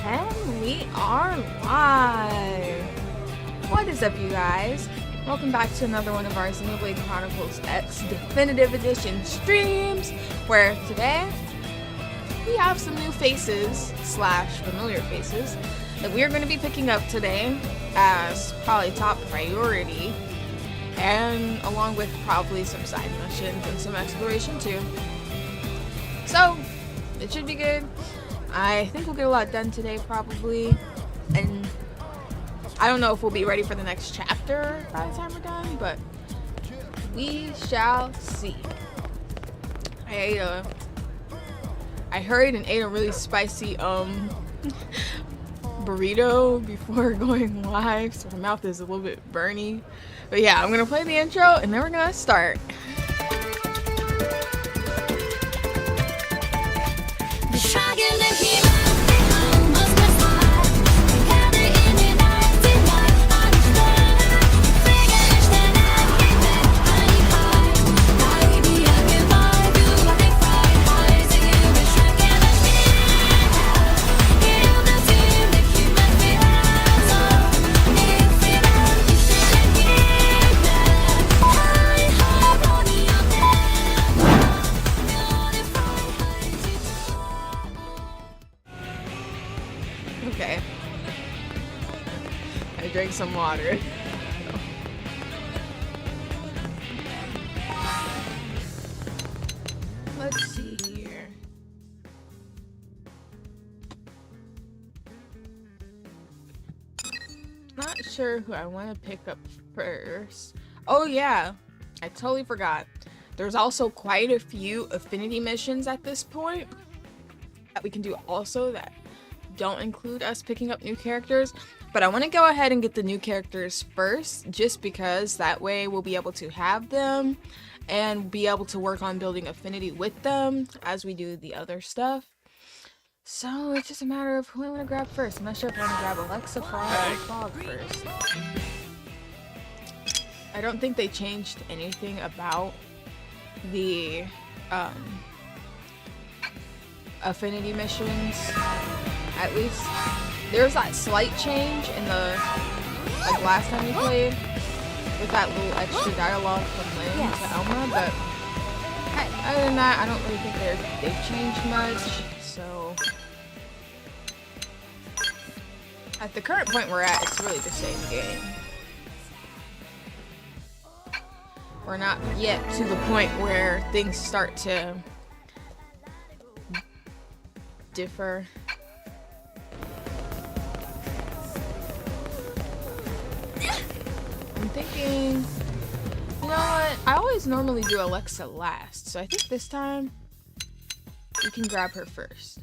And we are live! What is up, you guys? Welcome back to another one of our Xenoblade Chronicles X Definitive Edition streams, where today we have some new faces, slash familiar faces, that we are going to be picking up today as probably top priority, and along with probably some side missions and some exploration too. So, it should be good. I think we'll get a lot done today, probably, and I don't know if we'll be ready for the next chapter by the time we're done, but we shall see. I hurried and ate a really spicy burrito before going live, so my mouth is a little bit burny. But yeah, I'm gonna play the intro and then we're gonna start. Okay. I drank some water. Let's see here. Not sure who I want to pick up first. Oh yeah, I totally forgot. There's also quite a few Affinity Missions at this point that we can do also that don't include us picking up new characters, but I want to go ahead and get the new characters first, just because that way we'll be able to have them and be able to work on building affinity with them as we do the other stuff. So it's just a matter of who I want to grab first. I'm not sure if I want to grab Alexa or Fog first. I don't think they changed anything about the Affinity Missions. At least there's that slight change in the last time we played with that little extra dialogue from Lynn to Elma, but other than that, I don't really think they've changed much. So at the current point we're at, it's really the same game. We're not yet to the point where things start to differ. I'm thinking, you know what? I always normally do Alexa last, so I think this time we can grab her first.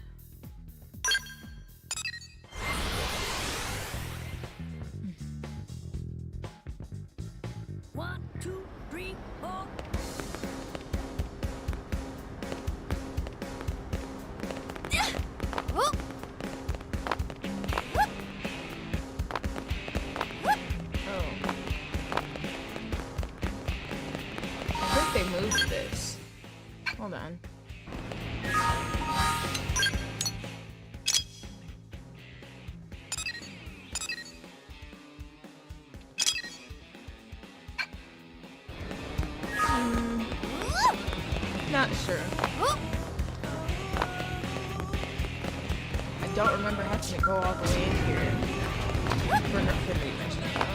One, two, three, four. Move this. Hold on. Not sure. I don't remember having to go all the way in here for an Affinity Mission though.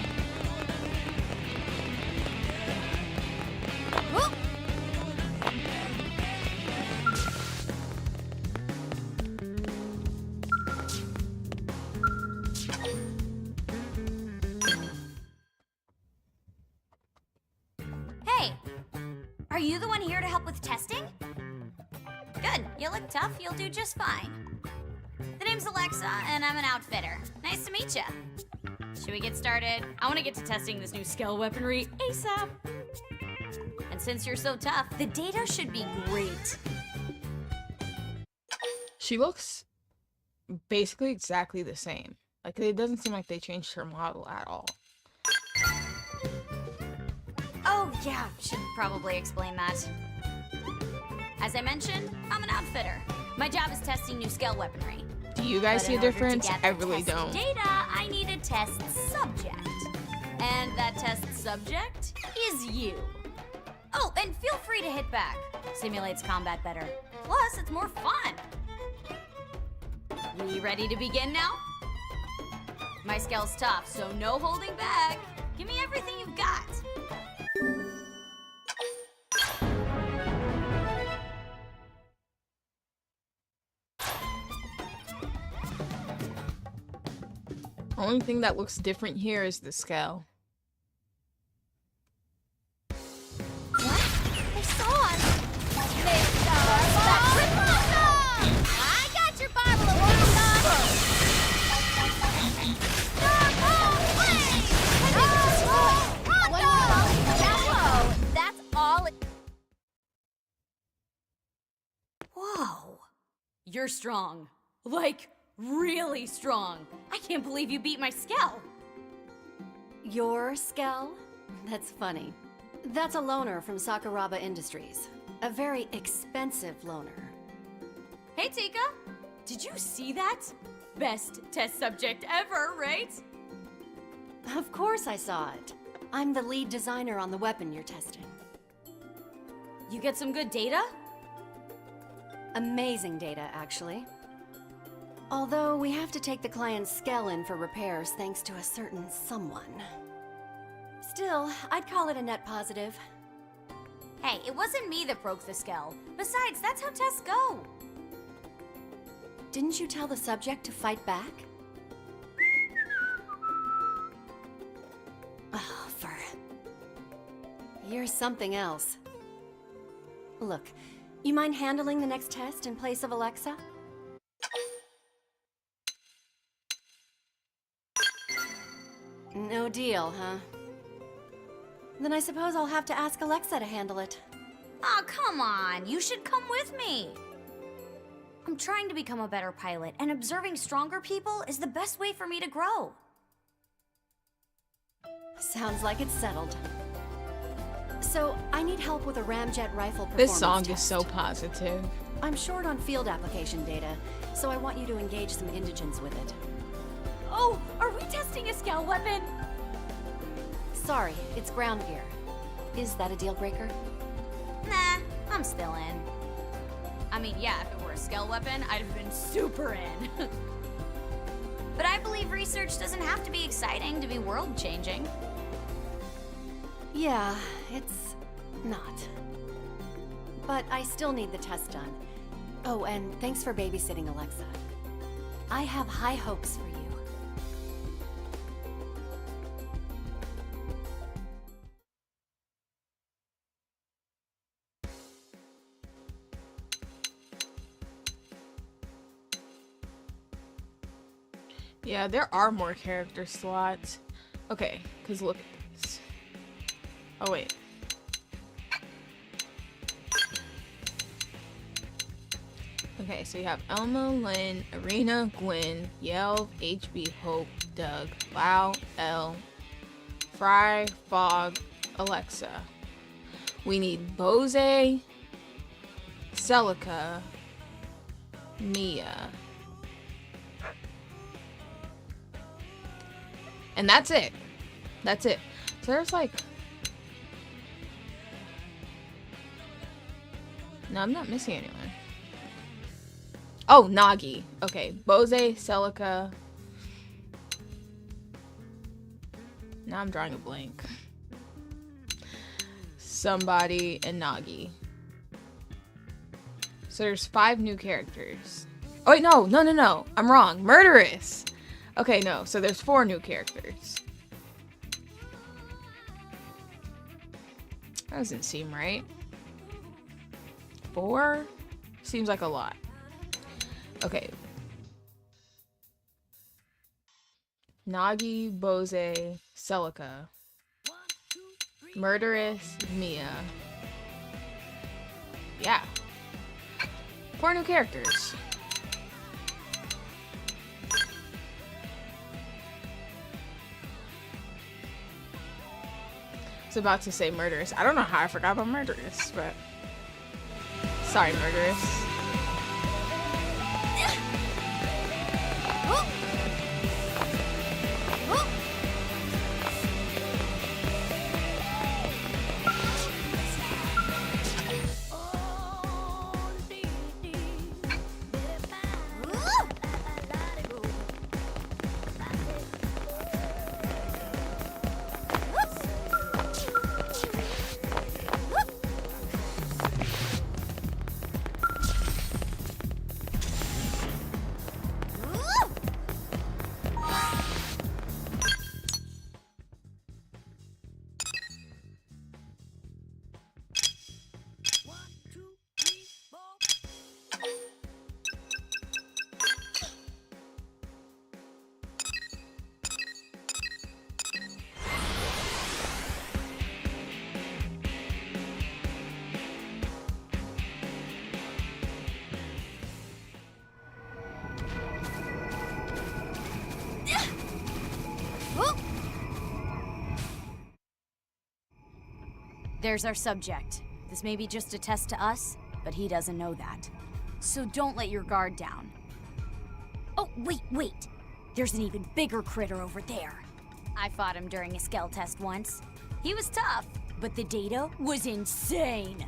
Are you the one here to help with testing? Good, you look tough, you'll do just fine. The name's Alexa, and I'm an outfitter. Nice to meet ya. Should we get started? I want to get to testing this new scale weaponry ASAP. And since you're so tough, the data should be great. She looks basically exactly the same. Like, it doesn't seem like they changed her model at all. Oh, yeah, should probably explain that. As I mentioned, I'm an outfitter. My job is testing new scale weaponry. Do you guys But see a in order to difference? I gather really test don't. Data, I need a test subject. And that test subject is you. Oh, and feel free to hit back. Simulates combat better. Plus, it's more fun. We ready to begin now? My scale's tough, so no holding back. Give me everything you've got. Only thing that looks different here is the scale. They saw us. They saw us. I got your bottle of vodka. That's all. Whoa. You're strong. Like, really strong. I can't believe you beat my Skell. Your Skell? That's funny. That's a loaner from Sakuraba Industries. A very expensive loaner. Hey, Tika. Did you see that? Best test subject ever, right? Of course I saw it. I'm the lead designer on the weapon you're testing. You get some good data? Amazing data, actually. Although we have to take the client's Skell in for repairs thanks to a certain someone. Still, I'd call it a net positive. Hey, it wasn't me that broke the Skell. Besides, that's how tests go. Didn't you tell the subject to fight back? Oh, you're something else. Look, you mind handling the next test in place of Alexa? No deal, huh? Then I suppose I'll have to ask Alexa to handle it. Aw, come on. You should come with me. I'm trying to become a better pilot, and observing stronger people is the best way for me to grow. Sounds like it's settled. So, I need help with a ramjet rifle performance This song test. is so positive. I'm short on field application data, so I want you to engage some indigents with it. Oh, are we testing a Skell weapon? Sorry, it's ground gear. Is that a deal breaker? Nah, I'm still in. I mean, yeah, if it were a Skell weapon, I'd have been super in. But I believe research doesn't have to be exciting to be world-changing. Yeah, it's not. But I still need the test done. Oh, and thanks for babysitting Alexa. I have high hopes for you. Yeah, there are more character slots. Okay, because look at this. Oh, wait. Okay, so you have Elma, Lynn, Arena, Gwen, Yelv, HB, Hope, Doug, Lau, Elle, Fry, Fog, Alexa. We need Bose, Celica, Mia. And that's it. That's it. So there's like... No, I'm not missing anyone. Oh, Nagi. Okay. Bose, Celica. Now I'm drawing a blank. Somebody and Nagi. So there's 5 new characters. Oh, wait, no. I'm wrong. Murderous. Okay, no. So there's 4 new characters. That doesn't seem right. 4? Seems like a lot. Okay. Nagi, Bose, Celica. Murderous, Mia. Yeah. 4 new characters. I was about to say Murderous. I don't know how I forgot about Murderous, but... Sorry, Murderous. There's our subject. This may be just a test to us, but he doesn't know that. So don't let your guard down. Oh, wait! There's an even bigger critter over there. I fought him during a skell test once. He was tough, but the data was insane.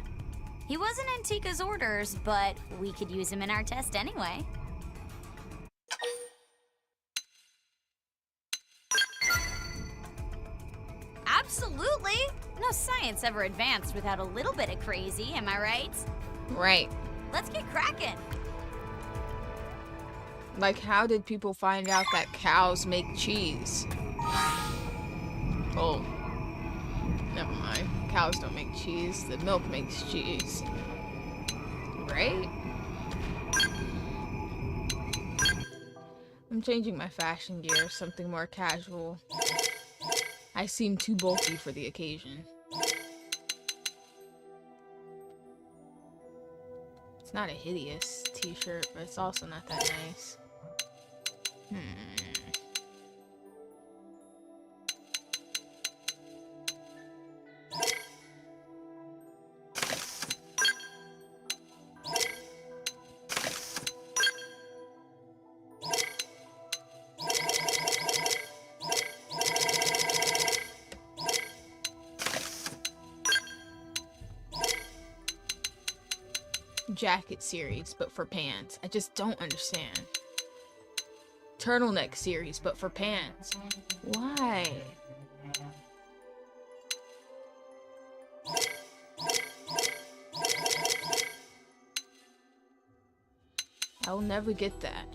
He wasn't Antika's orders, but we could use him in our test anyway. Absolutely! No science ever advanced without a little bit of crazy, am I right? Right. Let's get cracking! Like, how did people find out that cows make cheese? Oh. Never mind. Cows don't make cheese. The milk makes cheese. Right? I'm changing my fashion gear, something more casual. I seem too bulky for the occasion. It's not a hideous t-shirt, but it's also not that nice. Jacket series, but for pants. I just don't understand. Turtleneck series, but for pants. Why? I'll never get that.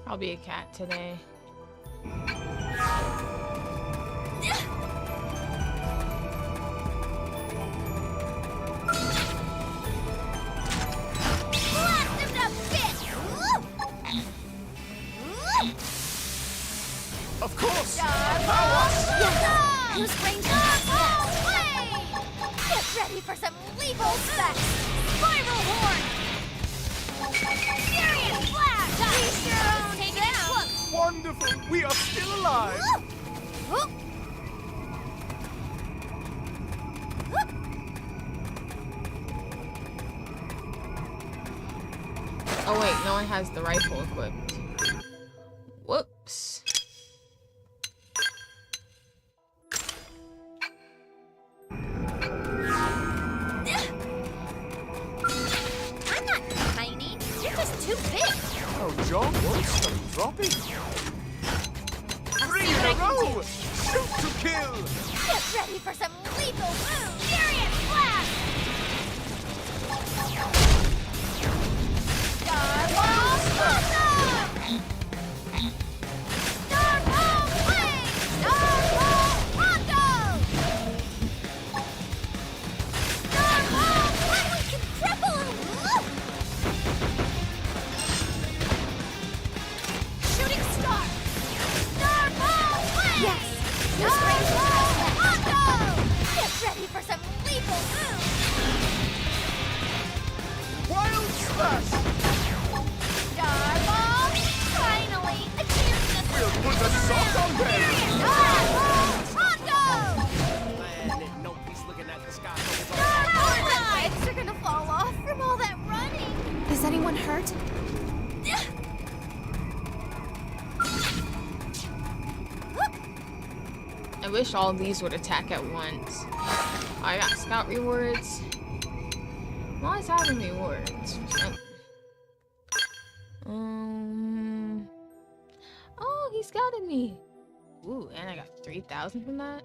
I'll be a cat today. Of course! Who's range? Get ready for some lethal specs! Spiral horn! Furious blast! Reach your own take it out! Wonderful! We are still alive! Oh wait, no one has the rifle equipped. Whoops. I'm not tiny. You're just too big. Oh, John won't stop dropping. 3 in a row! Shoot to kill! Get ready for some lethal move! Furious blast! Starfall Blossom! Starfall Flame! Starfall Rondo! Starfall Flame! We can cripple him! Shooting star! Starfall Flame! Yes! Starfall Rondo! Get ready for some lethal moves! Wild Smash! Starball! Finally! Achieved the We'll put a sock on them! Starball! Rondo! Man, nobody's looking at the sky. Starball! Our legs are gonna fall off from all that running! Is anyone hurt? I wish all these would attack at once. I got scout rewards. I'm always having rewards. Oh, he scouted me. Ooh, and I got 3,000 from that.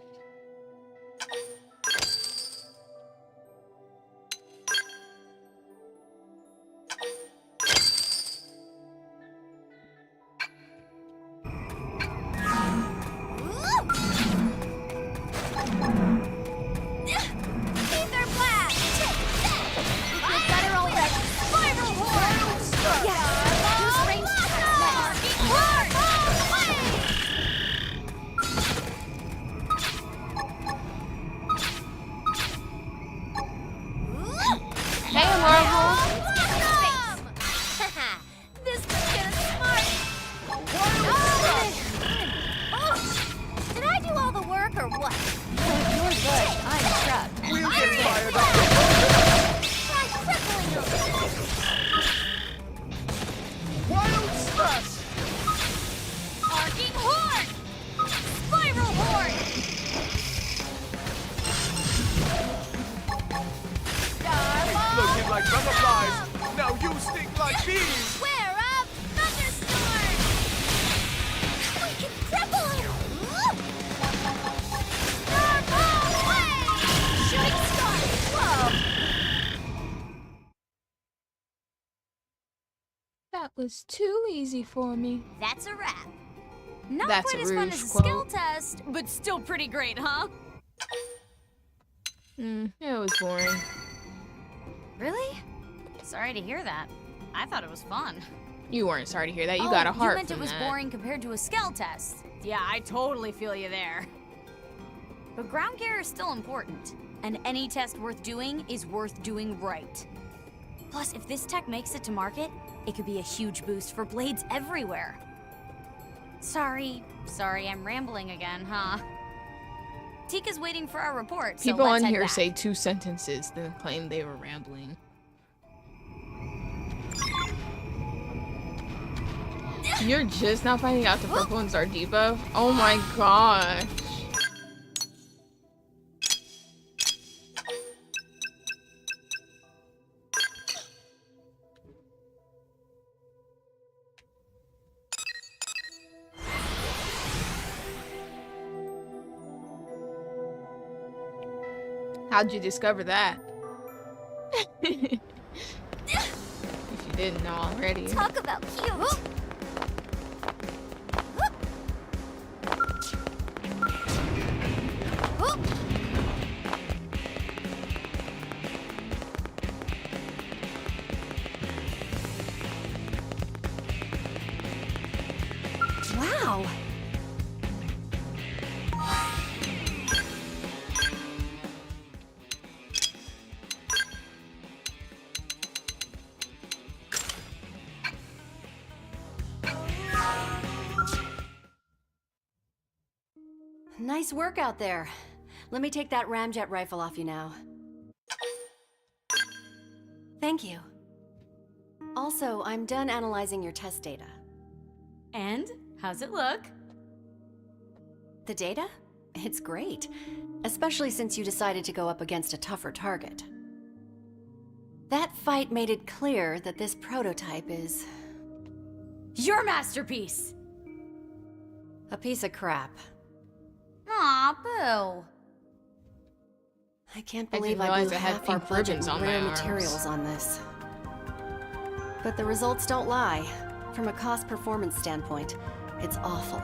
like butterflies. Now you stink like bees. We're a thunderstorm! We can cripple him! Snowball away! Shooting star! Whoa! That was too easy for me. That's a wrap. Not That's quite a as fun Rouge as a quote. skill test, but still pretty great, huh? It was boring. Really? Sorry to hear that. I thought it was fun. You weren't sorry to hear that. You got a heart You meant it from was that. boring compared to a skill test. Yeah, I totally feel you there. But ground gear is still important, and any test worth doing is worth doing right. Plus, if this tech makes it to market, it could be a huge boost for blades everywhere. Sorry, I'm rambling again, huh? Tika's waiting for our report, so People let's on head here back. say 2 sentences, then claim they were rambling. You're just now finding out the purple ones are Depot? Oh my gosh. How'd you discover that? If you didn't know already. Talk about cute. Wow! Nice work out there. Let me take that ramjet rifle off you now. Thank you. Also, I'm done analyzing your test data. And how's it look? The data? It's great. Especially since you decided to go up against a tougher target. That fight made it clear that this prototype is Your masterpiece! a piece of crap. Aw, boo. I can't I believe didn't I blew realize I had half our pink budget ribbons in on my rare arms. materials on this. But the results don't lie. From a cost-performance standpoint, it's awful.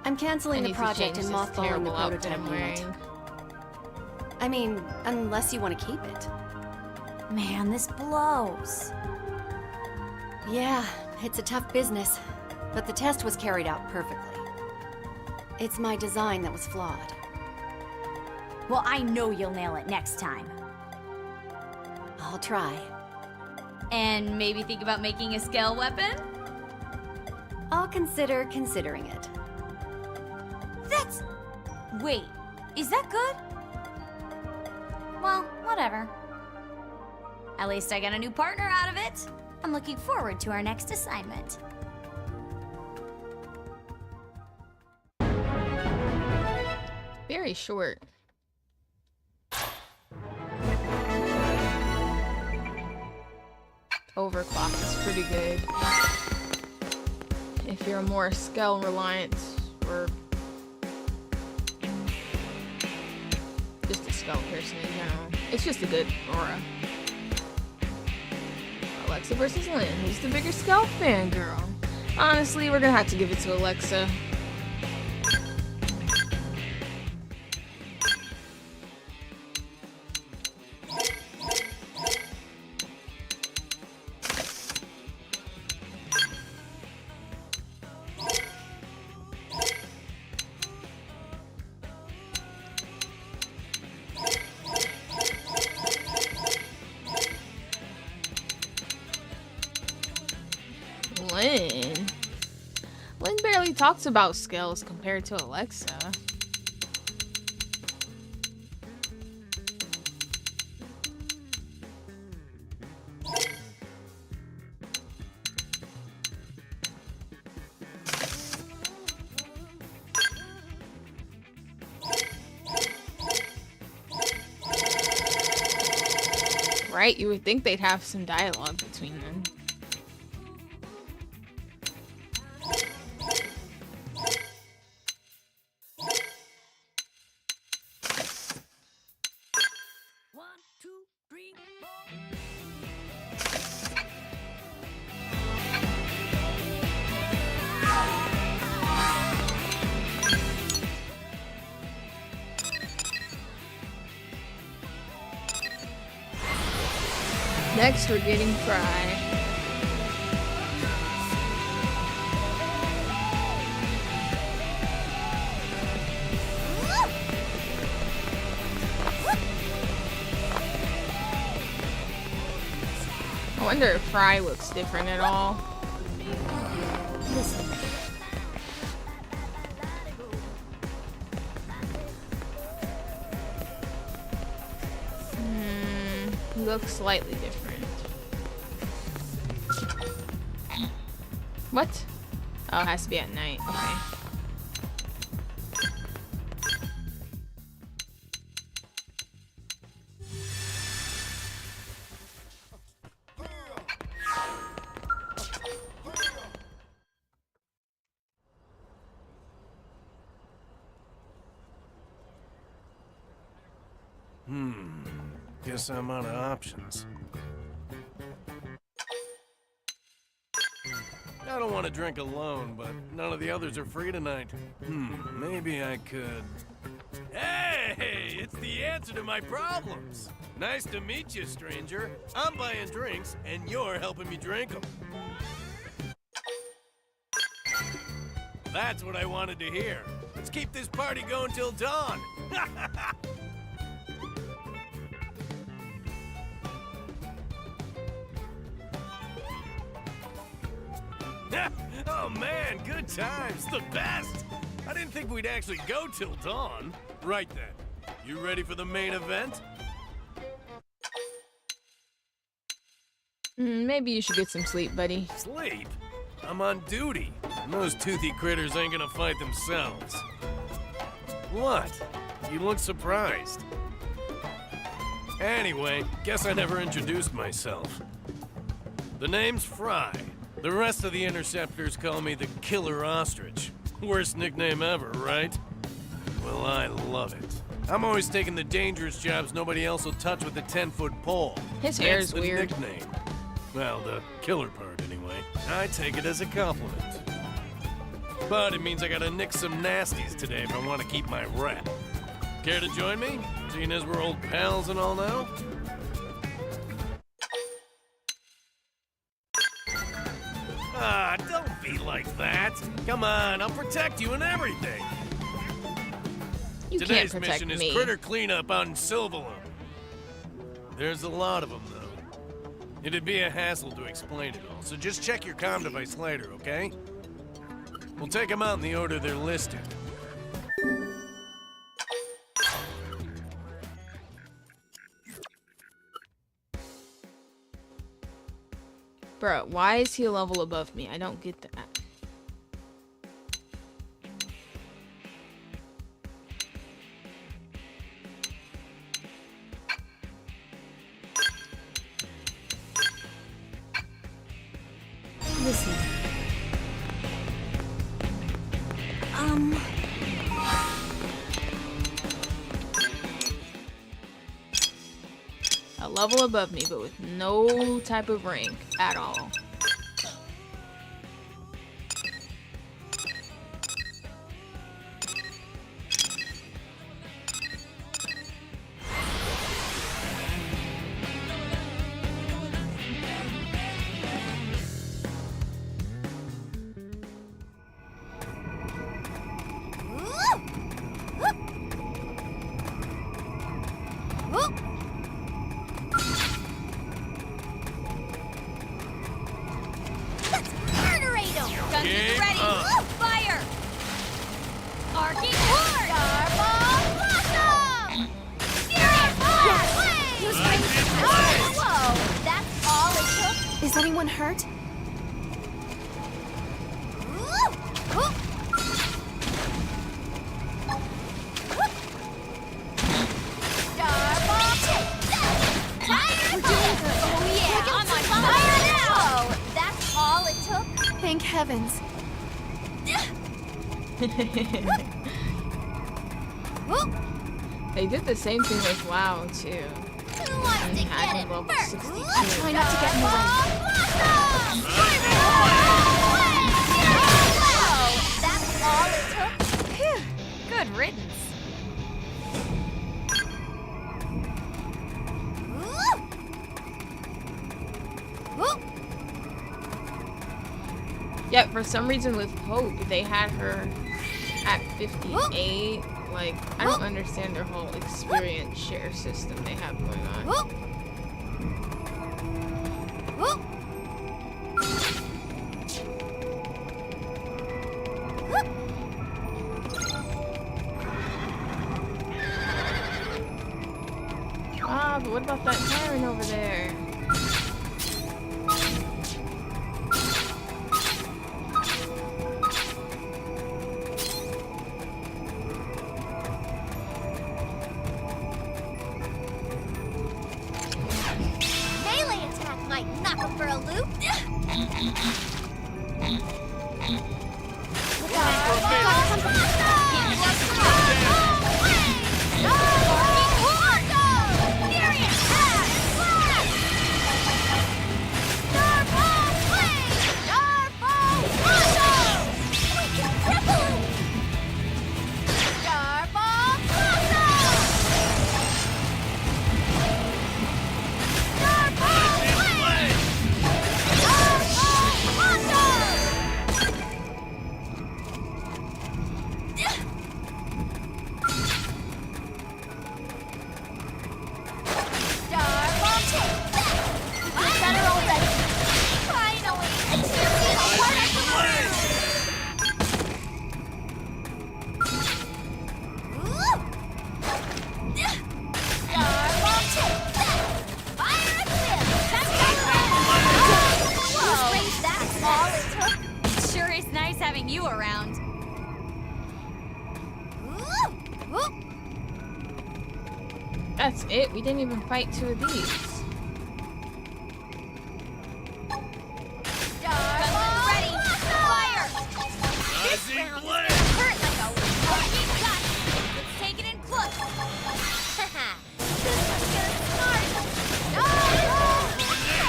I'm I canceling the need to project change and this mothballing the terrible outfit prototype I'm unit. wearing. I mean, unless you want to keep it. Man, this blows. Yeah, it's a tough business, but the test was carried out perfectly. It's my design that was flawed. Well, I know you'll nail it next time. I'll try. And maybe think about making a scale weapon? I'll consider considering it. That's... Wait, is that good? Well, whatever. At least I got a new partner out of it. I'm looking forward to our next assignment. Very short. Overclock is pretty good. If you're more skill reliant or just a skill person in general, it's just a good aura. Alexa versus Lynn. Who's the bigger skill fangirl? Honestly, we're gonna have to give it to Alexa. Lynn barely talks about skills compared to Alexa. Right? You would think they'd have some dialogue between them. Next, we're getting Fry. I wonder if Fry looks different at all. Listen. He looks slightly different. What? Oh, it has to be at night. Okay. Guess I'm out of options. I don't want to drink alone, but none of the others are free tonight. Maybe I could... Hey! It's the answer to my problems! Nice to meet you, stranger. I'm buying drinks, and you're helping me drink them. That's what I wanted to hear. Let's keep this party going till dawn. Oh man, good times, the best! I didn't think we'd actually go till dawn. Right then, you ready for the main event? Maybe you should get some sleep, buddy. Sleep? I'm on duty, and those toothy critters ain't gonna fight themselves. What? You look surprised. Anyway, guess I never introduced myself. The name's Fry. The rest of the Interceptors call me the Killer Ostrich. Worst nickname ever, right? Well, I love it. I'm always taking the dangerous jobs nobody else will touch with a 10-foot pole. His hair That's is the weird. Nickname. Well, the killer part, anyway. I take it as a compliment. But it means I gotta nick some nasties today if I want to keep my rep. Care to join me? Seeing as we're old pals and all now? Ah, don't be like that. Come on, I'll protect you and everything. You can't Today's protect mission me. is critter cleanup out in Silvalum. There's a lot of them, though. It'd be a hassle to explain it all, so just check your comm device later, okay? We'll take them out in the order they're listed. Bro, why is he a level above me? I don't get that. Listen. A level above me, but with no type of rank at all. heavens. They did the same thing with WoW too. Who wants And to had get him it level first? 62. Try not to get in the way. Whoa, that's all it took? Phew, good riddance. Yet for some reason with Hope, they had her at 58. Like, I don't understand their whole experience share system they have going on. Ah, but what about that tyrant over there? Melee attack might knock him for a loop. Having you around. That's it? We didn't even fight two of these. Ready, fire! This round is gonna hurt like a rocket gun. Let's take it in close. This one's gonna smart.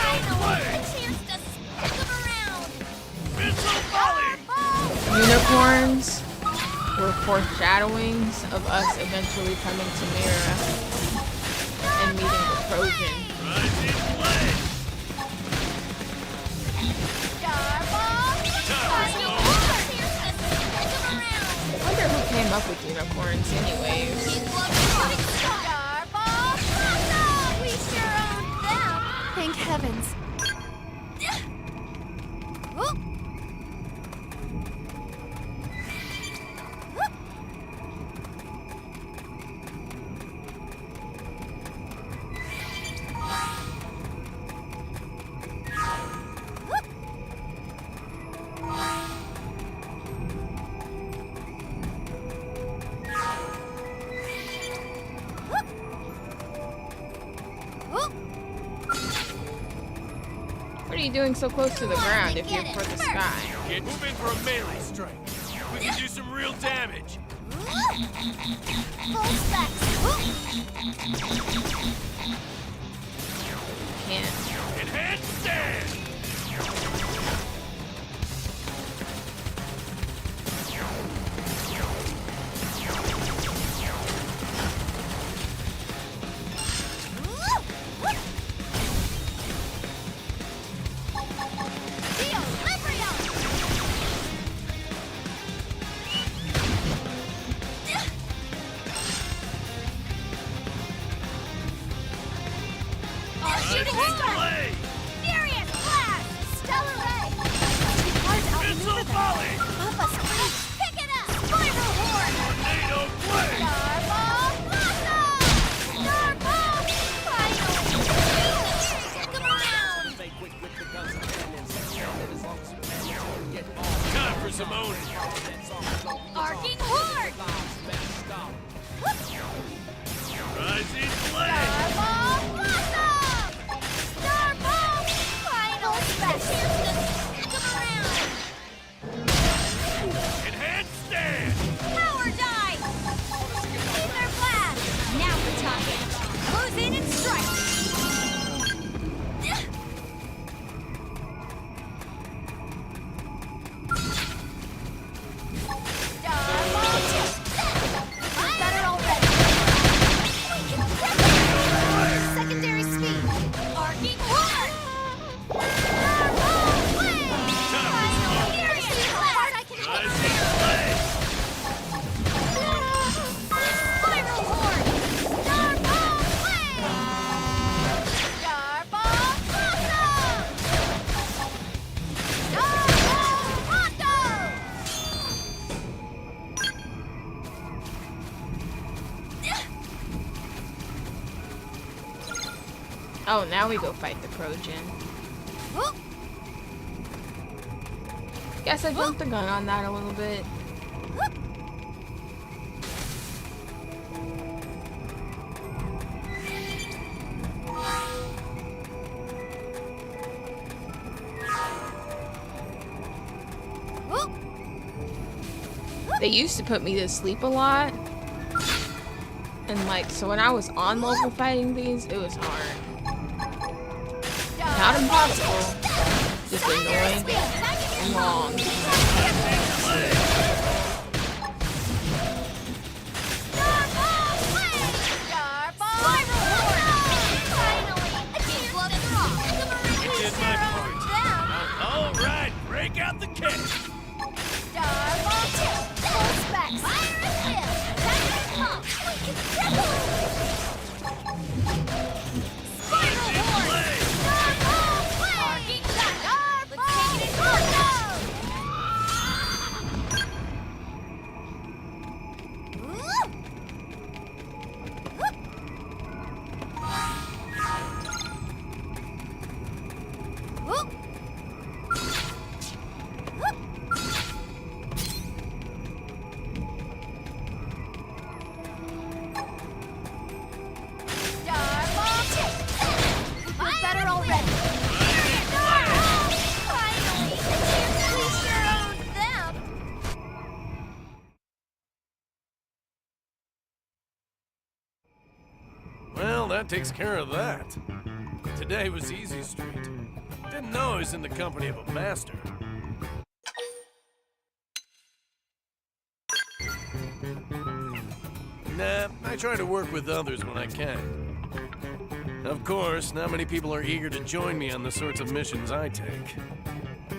Finally, a chance to stick them around. Unicorns were foreshadowings of us eventually coming to Mira and meeting the Trojan. I wonder who came up with unicorns anyways. We sure own them. Thank heavens. What are you doing so close to the ground if you're for the sky? Get moving for a melee strike. We can do some real damage. Full specs. Can't. Enhanced stand! Shooting star! Furious blast! Oh, now we go fight the Trojan. Guess I jumped the gun on that a little bit. They used to put me to sleep a lot. And like, so when I was on level fighting these, it was hard. Not impossible. Just annoying and long. Did my part. All right, break out the kick. Well, that takes care of that. Today was easy street. Didn't know I was in the company of a master. Nah, I try to work with others when I can. Of course, not many people are eager to join me on the sorts of missions I take.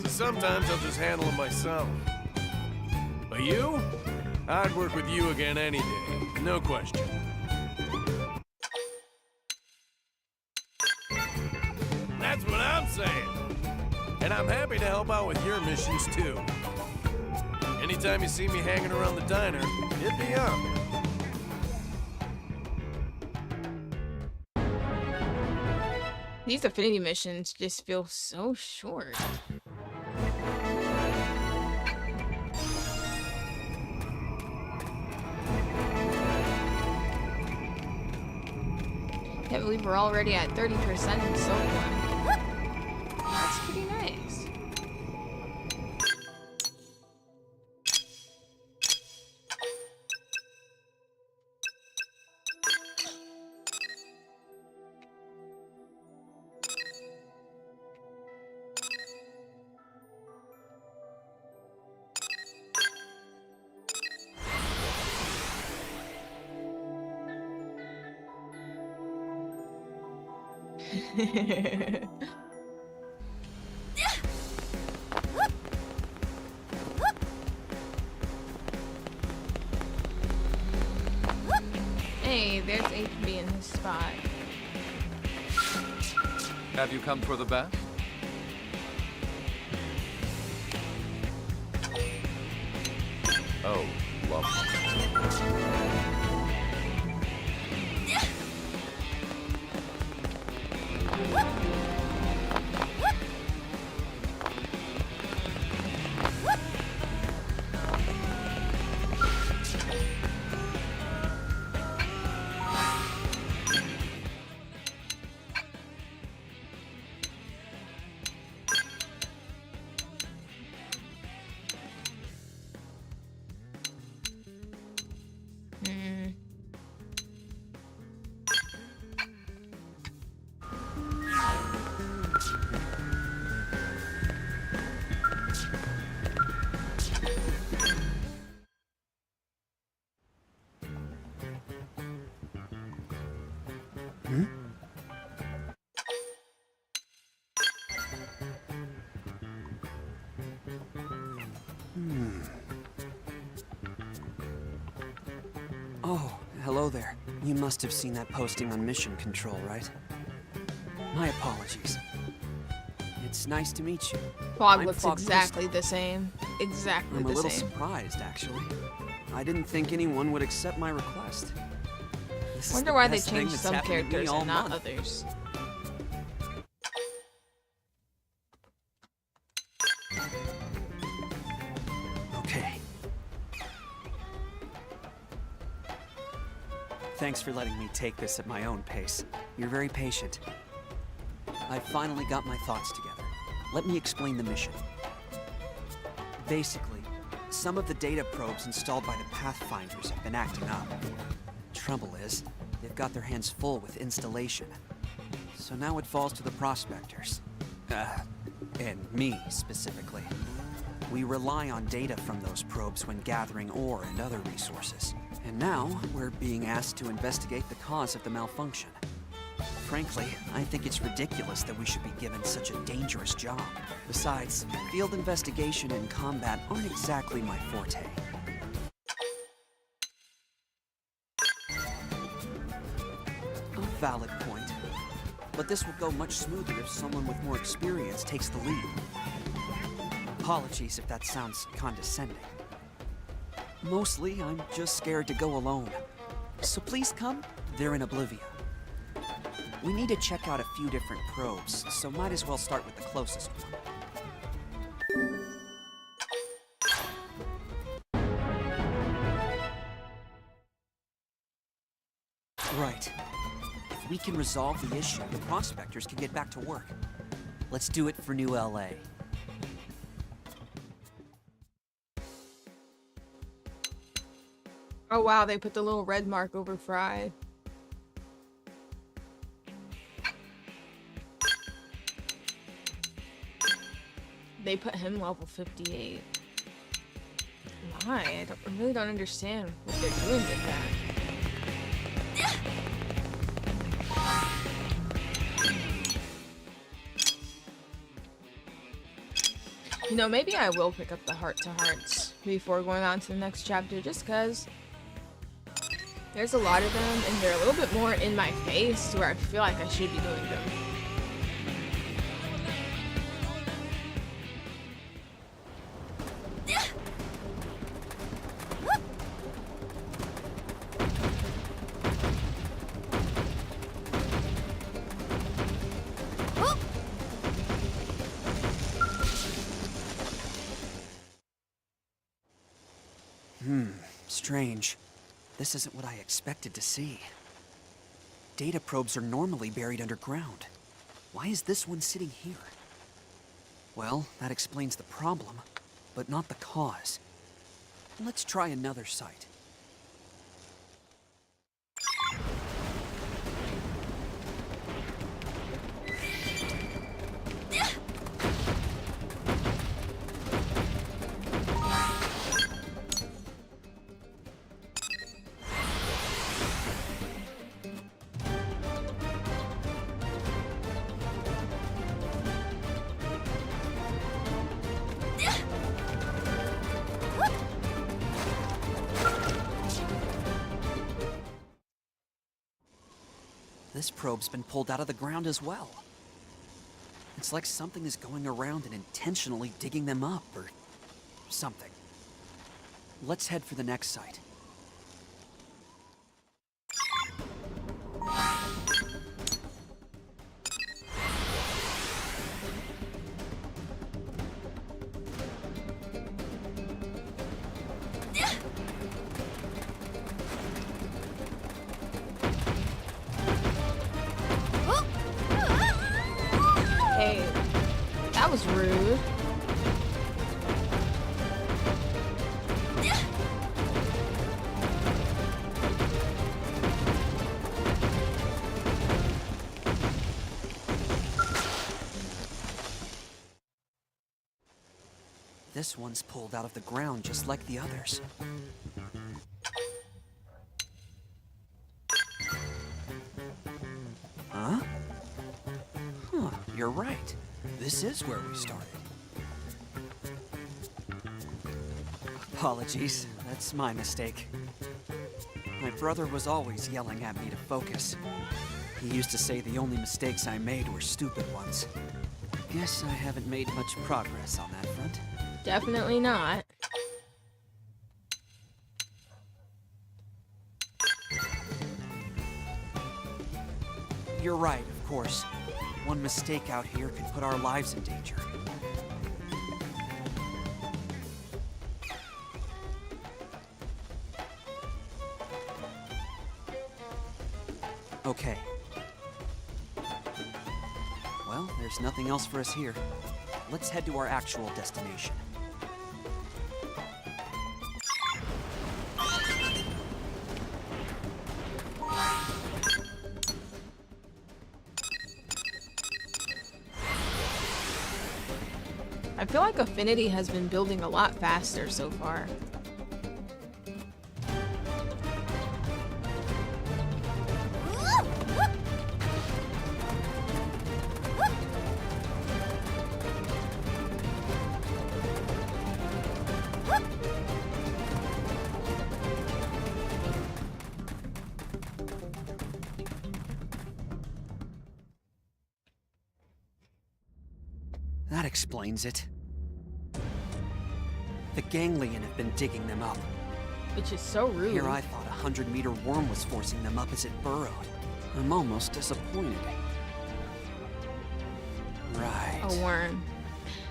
So sometimes I'll just handle them myself. But you? I'd work with you again any day, no question. That's what I'm saying. And I'm happy to help out with your missions too. Anytime you see me hanging around the diner, hit me up. These Affinity missions just feel so short. Can't believe we're already at 30% in so far. That's pretty nice. Hey, there's HB in his spot. Have you come for the bath? Oh, lovely. Oh, hello there. You must have seen that posting on Mission Control, right? My apologies. It's nice to meet you. Fog I'm looks Fog exactly the same. Exactly I'm a the little same. surprised, actually. I didn't think anyone would accept my request. This is Wonder the why they best thing changed that's some happened to me characters all and not month. others. Thanks for letting me take this at my own pace. You're very patient. I finally got my thoughts together. Let me explain the mission. Basically, some of the data probes installed by the Pathfinders have been acting up. Trouble is, they've got their hands full with installation. So now it falls to the prospectors. And me, specifically. We rely on data from those probes when gathering ore and other resources. And now, we're being asked to investigate the cause of the malfunction. Frankly, I think it's ridiculous that we should be given such a dangerous job. Besides, field investigation and combat aren't exactly my forte. A valid point. But this would go much smoother if someone with more experience takes the lead. Apologies if that sounds condescending. Mostly, I'm just scared to go alone. So please come, they're in Oblivia. We need to check out a few different probes, so might as well start with the closest one. Right. If we can resolve the issue, the prospectors can get back to work. Let's do it for New LA. Oh wow, they put the little red mark over Fry. They put him level 58. Why? I really don't understand what they're doing with that. You know, maybe I will pick up the heart-to-hearts before going on to the next chapter, just because there's a lot of them, and they're a little bit more in my face, where I feel like I should be doing them. Strange. This isn't what I expected to see. Data probes are normally buried underground. Why is this one sitting here? Well, that explains the problem, but not the cause. Let's try another site. This probe's been pulled out of the ground as well. It's like something is going around and intentionally digging them up, or something. Let's head for the next site. Hey, that was rude. This one's pulled out of the ground just like the others. Huh? Huh, you're right. This is where we started. Apologies, that's my mistake. My brother was always yelling at me to focus. He used to say the only mistakes I made were stupid ones. Guess I haven't made much progress on that front. Definitely not. You're right, of course. One mistake out here could put our lives in danger. Okay. Well, there's nothing else for us here. Let's head to our actual destination. I feel like Affinity has been building a lot faster so far. That explains it. The ganglion have been digging them up. Which is so rude. Here I thought a 100-meter worm was forcing them up as it burrowed. I'm almost disappointed. Right. A worm.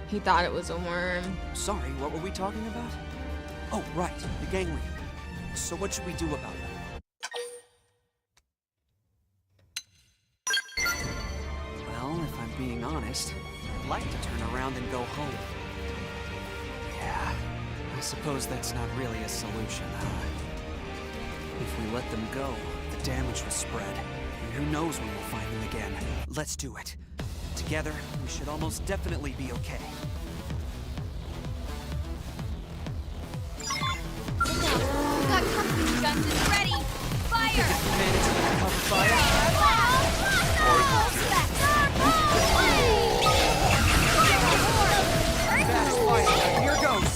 He thought it was a worm. Sorry, what were we talking about? Oh, right, the ganglion. So what should we do about it? Well, if I'm being honest, I'd like to turn around and go home. Yeah, I suppose that's not really a solution, huh? If we let them go, the damage will spread, and who knows when we'll find them again. Let's do it. Together, we should almost definitely be okay. We got company guns and ready. Fire! Manage to cover fire. Fast fire. Here goes.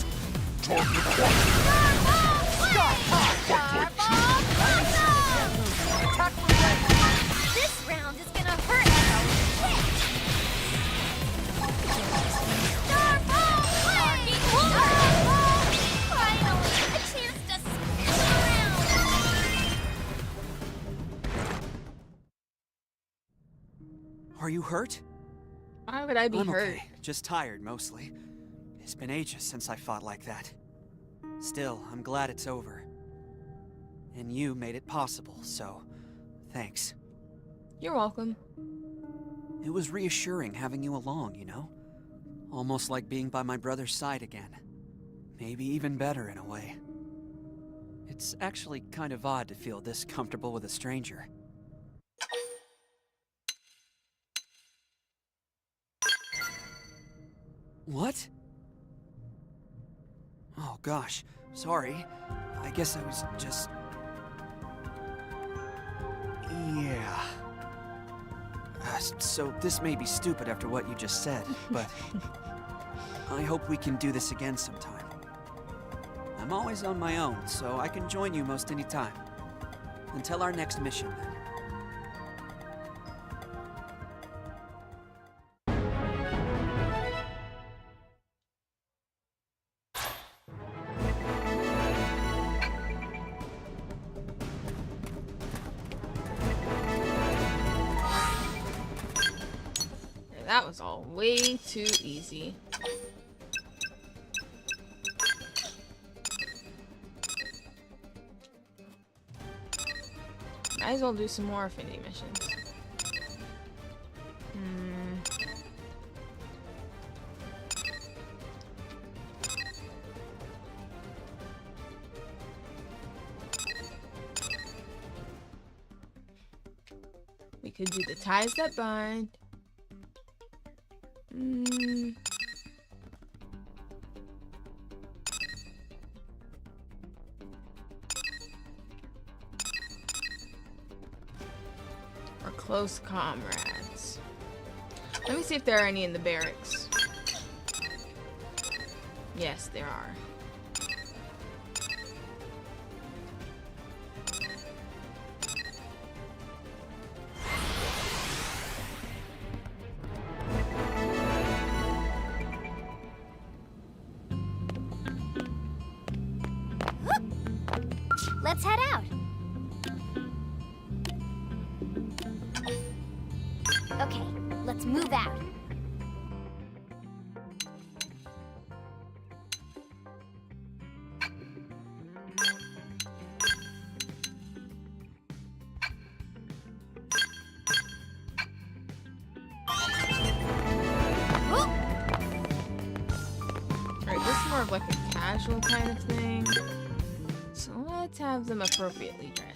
This round is gonna hurt like a witch! Finally, a chance to spin around! Are you hurt? Why would I be I'm hurt? okay. Just tired, mostly. It's been ages since I fought like that. Still, I'm glad it's over. And you made it possible, so thanks. You're welcome. It was reassuring having you along, you know? Almost like being by my brother's side again. Maybe even better in a way. It's actually kind of odd to feel this comfortable with a stranger. What? Oh gosh, sorry. I guess I was just... Yeah. So this may be stupid after what you just said, but I hope we can do this again sometime. I'm always on my own, so I can join you most any time. Until our next mission, then. That was all way too easy. Might as well do some more Affinity Missions. We could do the ties that bind. Or close comrades. Let me see if there are any in the barracks. Yes, there are. Let's head out. Okay, let's move out. of like a casual kind of thing. So let's have them appropriately dressed.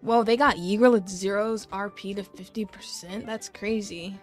Whoa, they got Yeager with Zero's RP to 50%? That's crazy.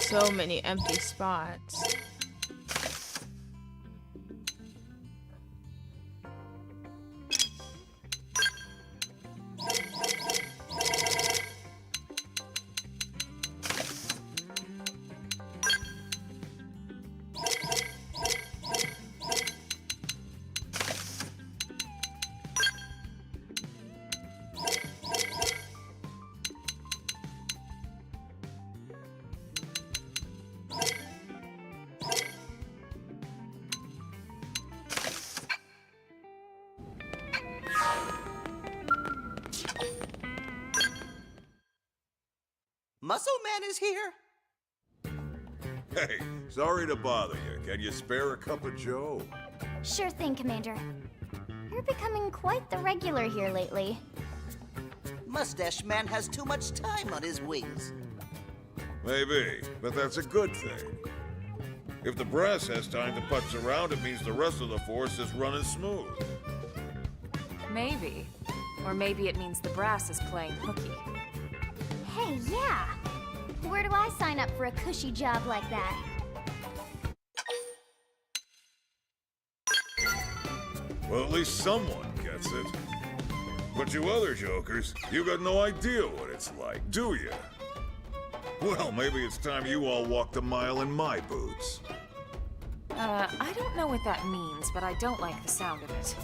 So many empty spots. Muscle Man is here? Hey, sorry to bother you. Can you spare a cup of joe? Sure thing, Commander. You're becoming quite the regular here lately. Mustache Man has too much time on his wings. Maybe, but that's a good thing. If the brass has time to putz around, it means the rest of the force is running smooth. Maybe. Or maybe it means the brass is playing hooky. Hey, yeah! Where do I sign up for a cushy job like that? Well, at least someone gets it. But you other jokers, you got no idea what it's like, do you? Well, maybe it's time you all walked a mile in my boots. I don't know what that means, but I don't like the sound of it.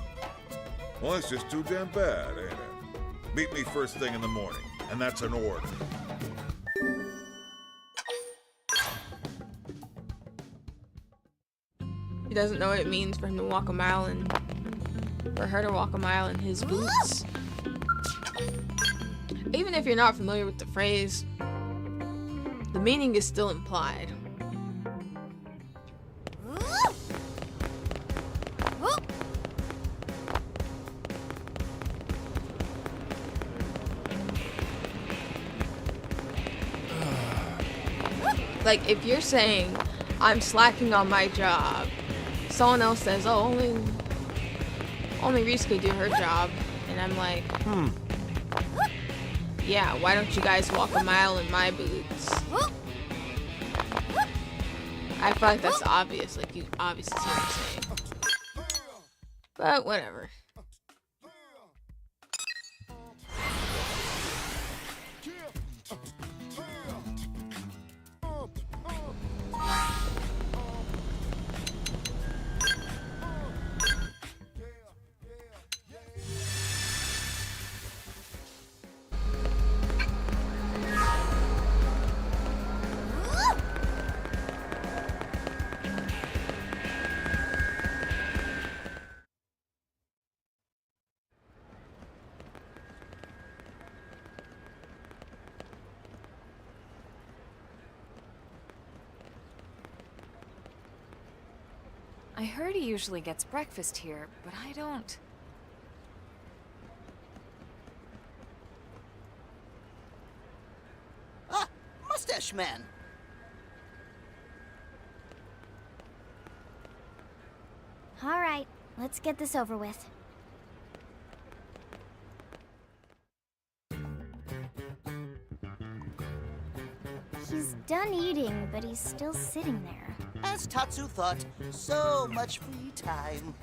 Well, it's just too damn bad, ain't it? Meet me first thing in the morning, and that's an order. He doesn't know what it means for him to walk a mile and for her to walk a mile in his boots. Even if you're not familiar with the phrase, the meaning is still implied. Like, if you're saying, I'm slacking on my job, someone else says, oh, only Reese could do her job. And I'm like, yeah, why don't you guys walk a mile in my boots? I feel like that's obvious. Like, you obviously see what I'm saying. But whatever. I heard he usually gets breakfast here, but I don't. Ah, Mustache Man. All right, let's get this over with. He's done eating, but he's still sitting there. As Tatsu thought, so much free time.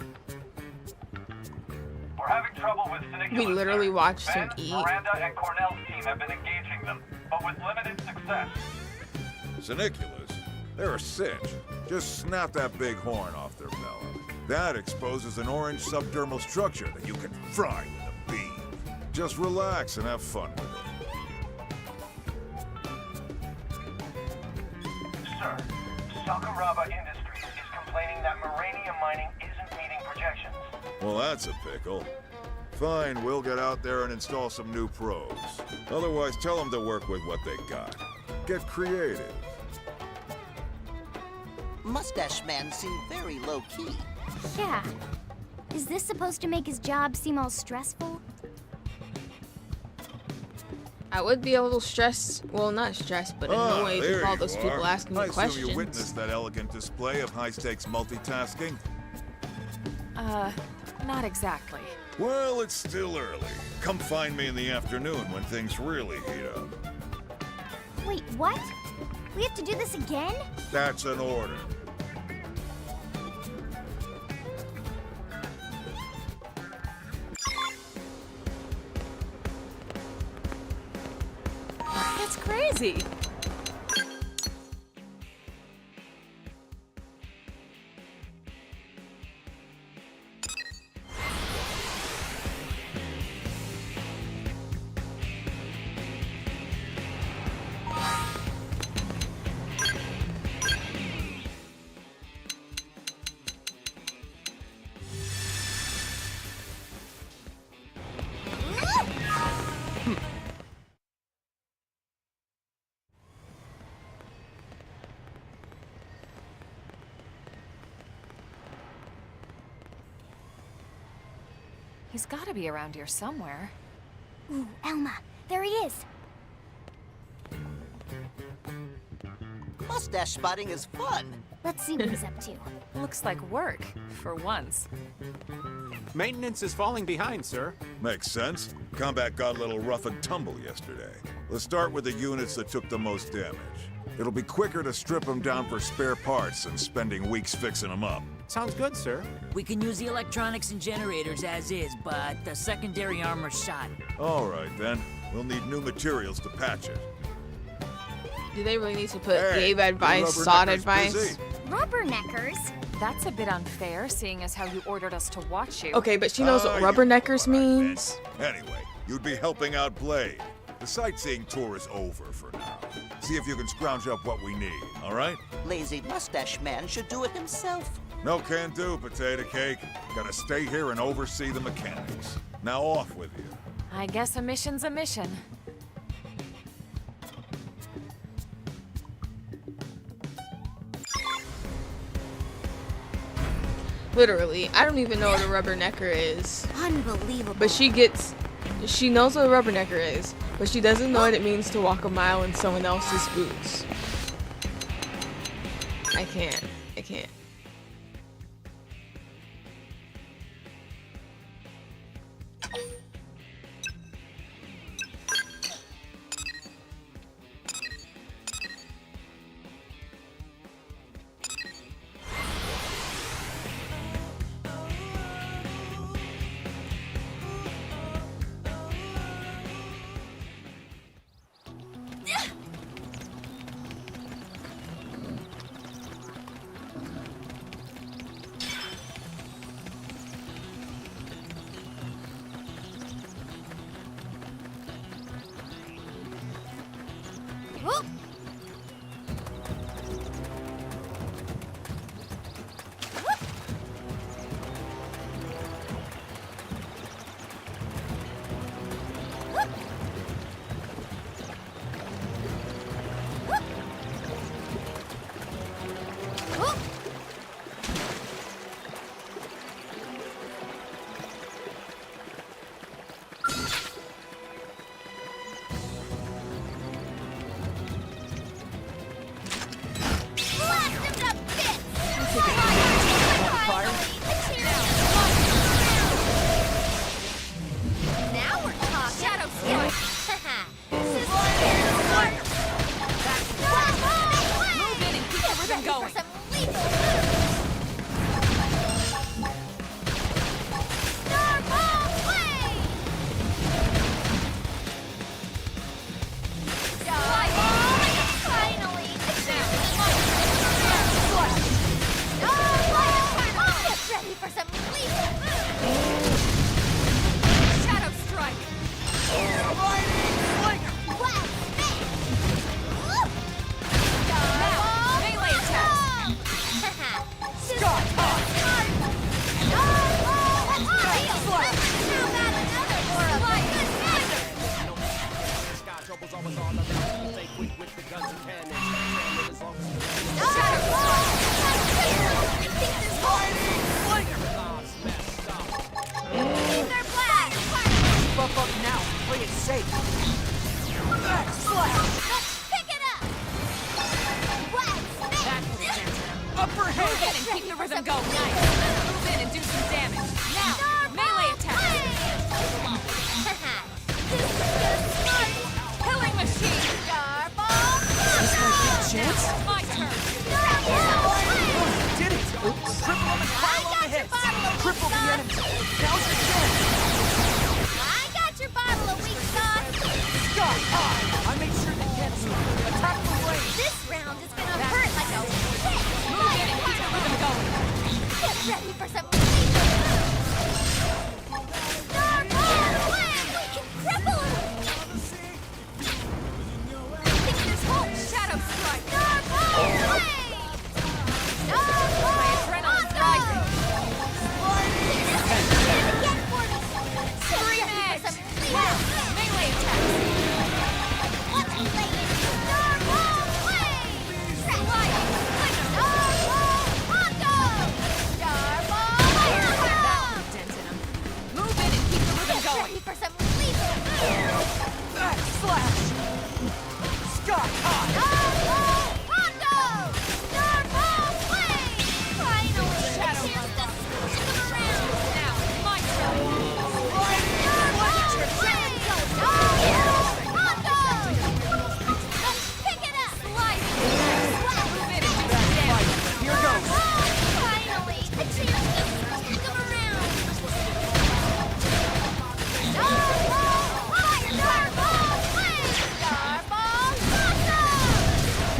We're having trouble with Chronicles. We literally watched him Ben, eat. Miranda, and Cornell's team have been engaging them, but with limited success. Xenoculars? They're a cinch. Just snap that big horn off their belly. That exposes an orange subdermal structure that you can fry with a beam. Just relax and have fun with it. Sir, Sakuraba Industries is complaining that Moranium mining isn't meeting projections. Well, that's a pickle. Fine, we'll get out there and install some new probes. Otherwise, tell them to work with what they got. Get creative. Mustache Man seemed very low-key. Yeah. Is this supposed to make his job seem all stressful? I would be a little stressed. Well, not stressed, but annoyed with all those people asking me I questions. assume you witnessed that elegant display of high-stakes multitasking? Not exactly. Well, it's still early. Come find me in the afternoon when things really heat up. Wait, what? We have to do this again? That's an order. That's crazy. He's gotta be around here somewhere. Ooh, Elma, there he is. Mustache spotting is fun. Let's see what he's up to. Looks like work, for once. Maintenance is falling behind, sir. Makes sense. Combat got a little rough and tumble yesterday. Let's start with the units that took the most damage. It'll be quicker to strip them down for spare parts than spending weeks fixing them up. Sounds good, sir. We can use the electronics and generators as is, but the secondary armor's shot. All right, then. We'll need new materials to patch it. Do they really need to put Hey, Gabe advice, the sod rubbernecker's advice? busy. Rubberneckers? That's a bit unfair, seeing as how you ordered us to watch you. Okay, but she knows what Ah, you know rubberneckers what I meant. means. Anyway, you'd be helping out Blade. The sightseeing tour is over for now. See if you can scrounge up what we need, all right? Lazy Mustache Man should do it himself. No can do, potato cake. Gotta stay here and oversee the mechanics. Now off with you. I guess a mission's a mission. Literally, I don't even know what a rubbernecker is. Unbelievable. But she knows what a rubbernecker is, but she doesn't know what it means to walk a mile in someone else's boots. I can't.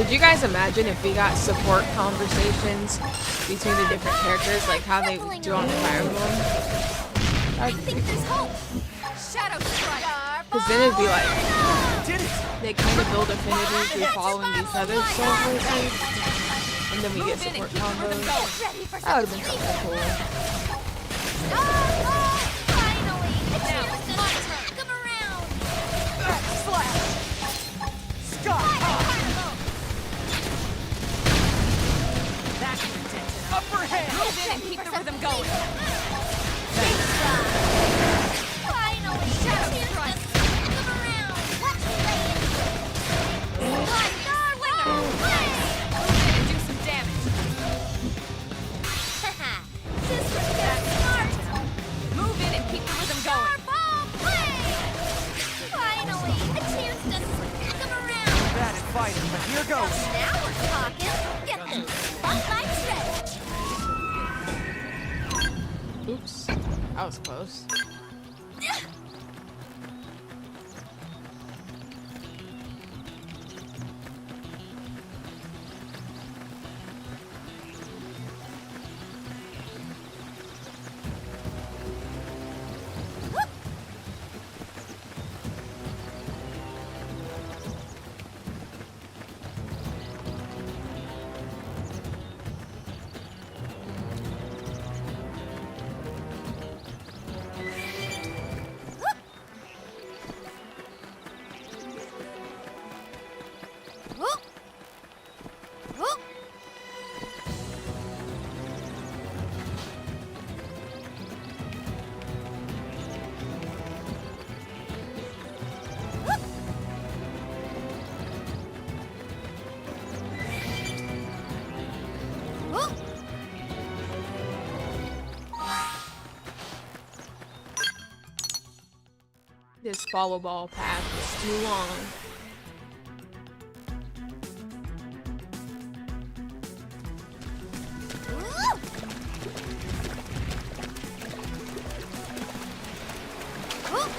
Could you guys imagine if we got support conversations between the different characters, like how they do on Fire Emblem? I think there's hope. Shadow Strike. Because then it'd be like, they kind of build affinity through following these other soul voices, and then we get support combos. That would have been kind of cool. Finally! It's now my turn. Come around! Slash! Scott! That's intense. Upper hand! Move in and keep the rhythm going. Finally! Shadow Strike! Come around! Let's play into it! Star play! Do some damage. Haha! This was just smart! Move in and keep the rhythm going. Ball play! Finally! A chance to come around! Bad at fighting, but here goes. Now we're talking! Get the spotlight ready! Oops, that was close. Whoop! Whoop! Whoop! This follow ball path is too long. Whoop! Whoop!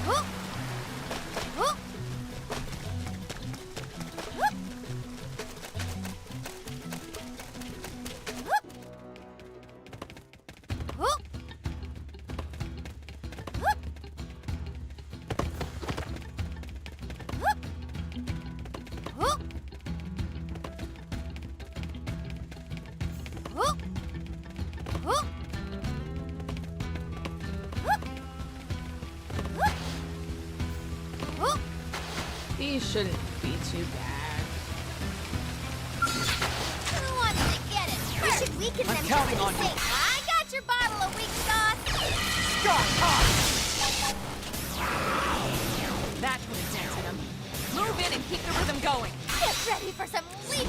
Whoop! Whoop! Whoop! Whoop! Whoop! Whoop! Whoop! Whoop! Whoop! Whoop! Whoop! These shouldn't be too bad. Who wants to get it? We should weaken them counting just on to you. say, I got your bottle of weak sauce. Scott! That put a dent in him. Move in and keep the rhythm going. Get ready for some leap.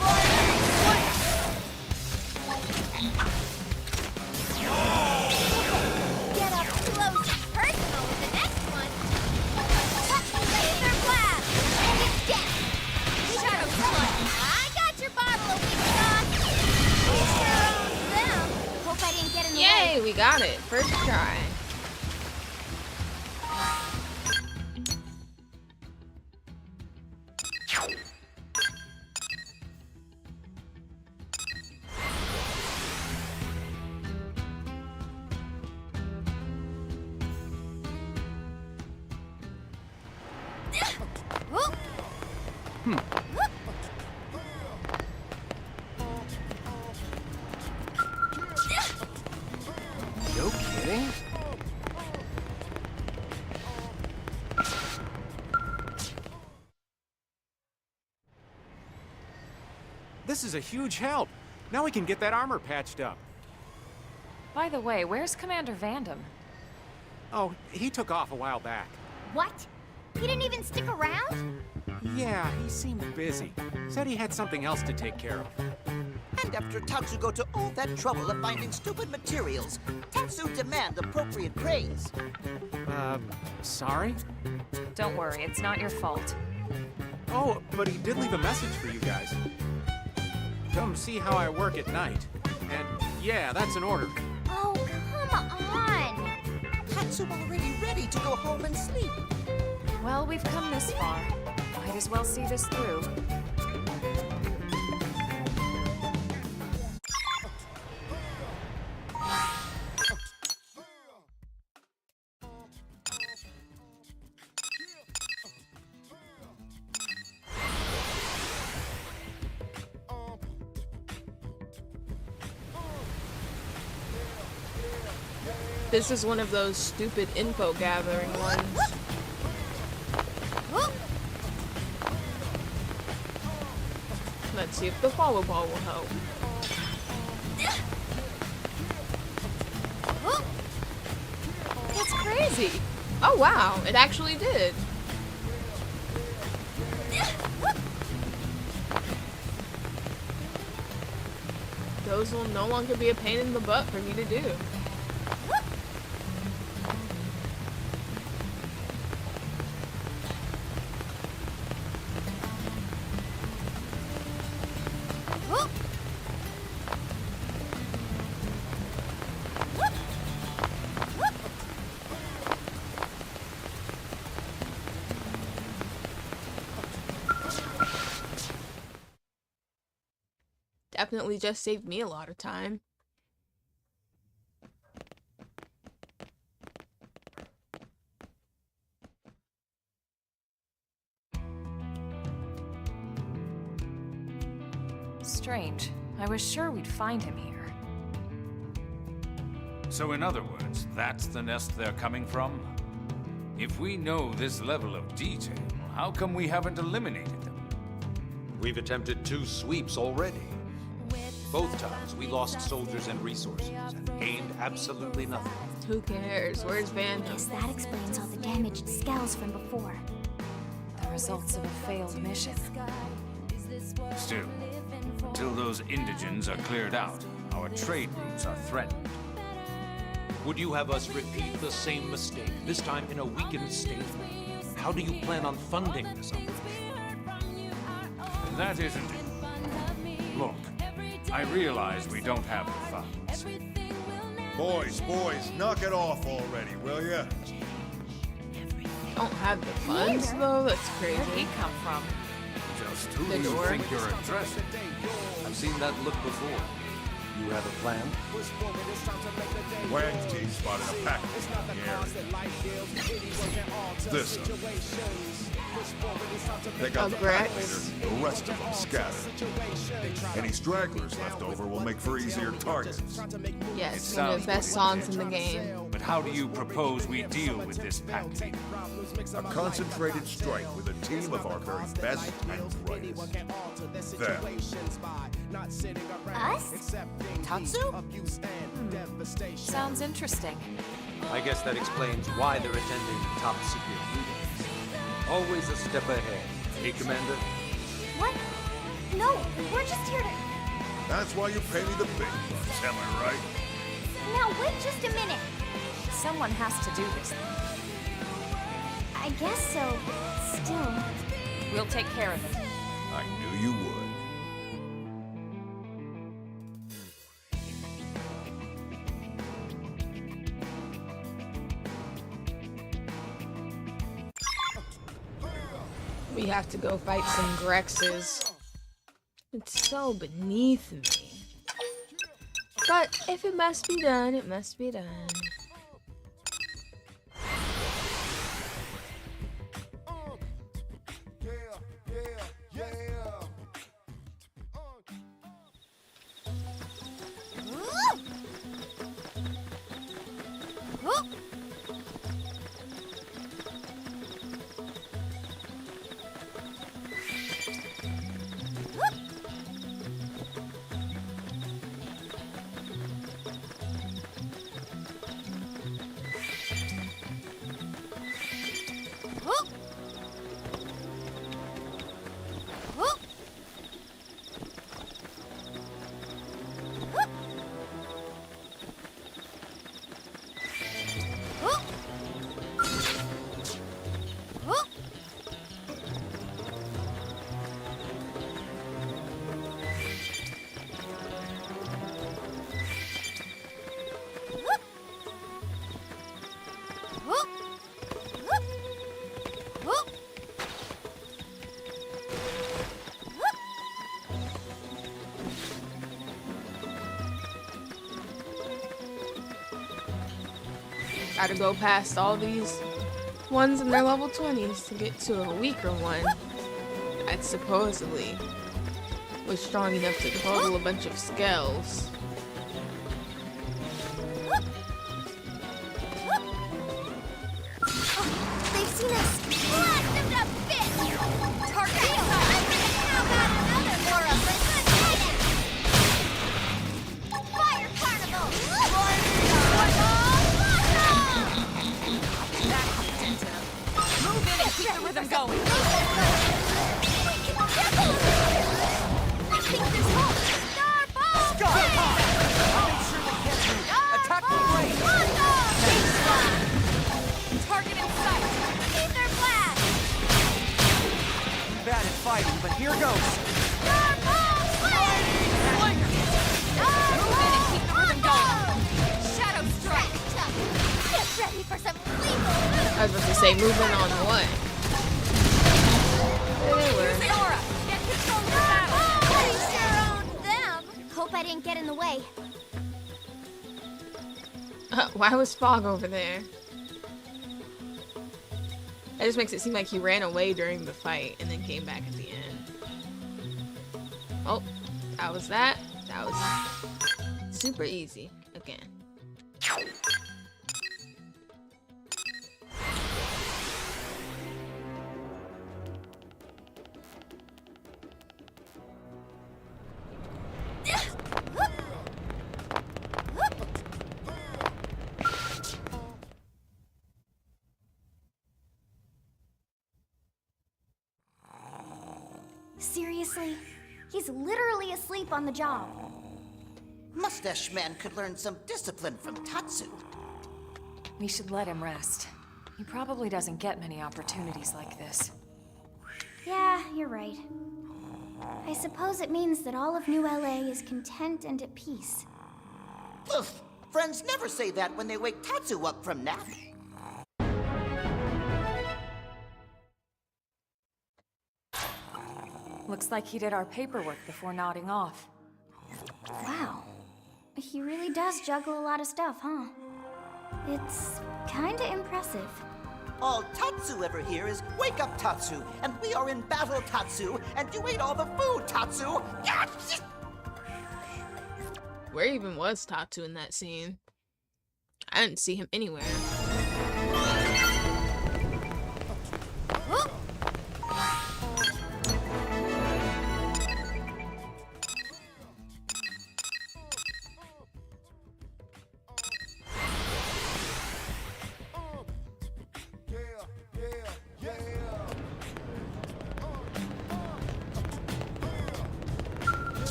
Get up close and personal with the next one. Laser blast. And it's dead. Shadow Strike. I got your bottle of weak sauce. We sure owns them. Hope I didn't get in the way. Yay, we got it. First try. Whoop. Whoop. No kidding? This is a huge help. Now we can get that armor patched up. By the way, where's Commander Vandam? Oh, he took off a while back. What? He didn't even stick around? Yeah, he seemed busy. Said he had something else to take care of. And after Tatsu go to all that trouble of finding stupid materials, Tatsu demand appropriate praise. Sorry? Don't worry, it's not your fault. Oh, but he did leave a message for you guys. Come see how I work at night. And yeah, that's an order. Oh, come on! Tatsu already ready to go home and sleep. Well, we've come this far. Might as well see this through. This is one of those stupid info gathering ones. Let's see if the follow ball will help. That's crazy! Oh wow, it actually did. Those will no longer be a pain in the butt for me to do. Definitely just saved me a lot of time. Strange. I was sure we'd find him here. So in other words, that's the nest they're coming from? If we know this level of detail, how come we haven't eliminated them? We've attempted 2 sweeps already. Both times, we lost soldiers and resources, and gained absolutely nothing. Who cares? Where's Van? Guess that explains all the damaged skulls from before. The results of a failed mission. Still, until those indigens are cleared out, our trade routes are threatened. Would you have us repeat the same mistake, this time in a weakened state? How do you plan on funding this operation? That isn't it. Look, I realize we don't have the funds. Boys, knock it off already, will ya? Don't have the funds though? That's crazy. Where'd he come from? Just who The do you door. think you're addressing? I've seen that look before. You have a plan? Wang's team spotted a package in the area. This one. They got the pack leader, the rest of them scattered. Any stragglers left over will make for easier targets. Yes, It one of sounds the best songs in the game. But how do you propose we deal with this pack leader? A concentrated strike with a team of our very best and brightest. Them. Us? Tatsu? Sounds interesting. I guess that explains why they're attending top secret meetings. Always a step ahead. Hey, Commander? What? No, we're just here to... That's why you pay me the big bucks, am I right? Now, wait just a minute. Someone has to do this. I guess so, but still... We'll take care of it. I knew you would. We have to go fight some Grexes. It's so beneath me. But if it must be done, it must be done. Gotta go past all these ones in their level 20s to get to a weaker one that supposedly was strong enough to total a bunch of scales. They've seen us. Blast them to bits! Target outside. How about another for a good night? Fire carnival! Move in and keep the rhythm going. I think there's hope. Starball! Starball! Make sure they catch me. Attack the blade! Target in sight. Ether blast! Bad at fighting, but here goes. Starball blade! Move in and keep the rhythm going. Shadow strike. Get ready for some lethal I was about to say, moving on what? There they were. Use the aura. Get control of the battle. We sure owned them. Hope I didn't get in the way. Why was Fog over there? That just makes it seem like he ran away during the fight and then came back at the end. Oh, that was that. That was super easy again. Seriously? He's literally asleep on the job. Mustache Man could learn some discipline from Tatsu. We should let him rest. He probably doesn't get many opportunities like this. Yeah, you're right. I suppose it means that all of New LA is content and at peace. Ugh, friends never say that when they wake Tatsu up from nap. Looks like he did our paperwork before nodding off. Wow. He really does juggle a lot of stuff, huh? It's kinda impressive. All Tatsu ever hear is, "Wake up, Tatsu, and we are in battle, Tatsu, and you ate all the food, Tatsu!" Where even was Tatsu in that scene? I didn't see him anywhere.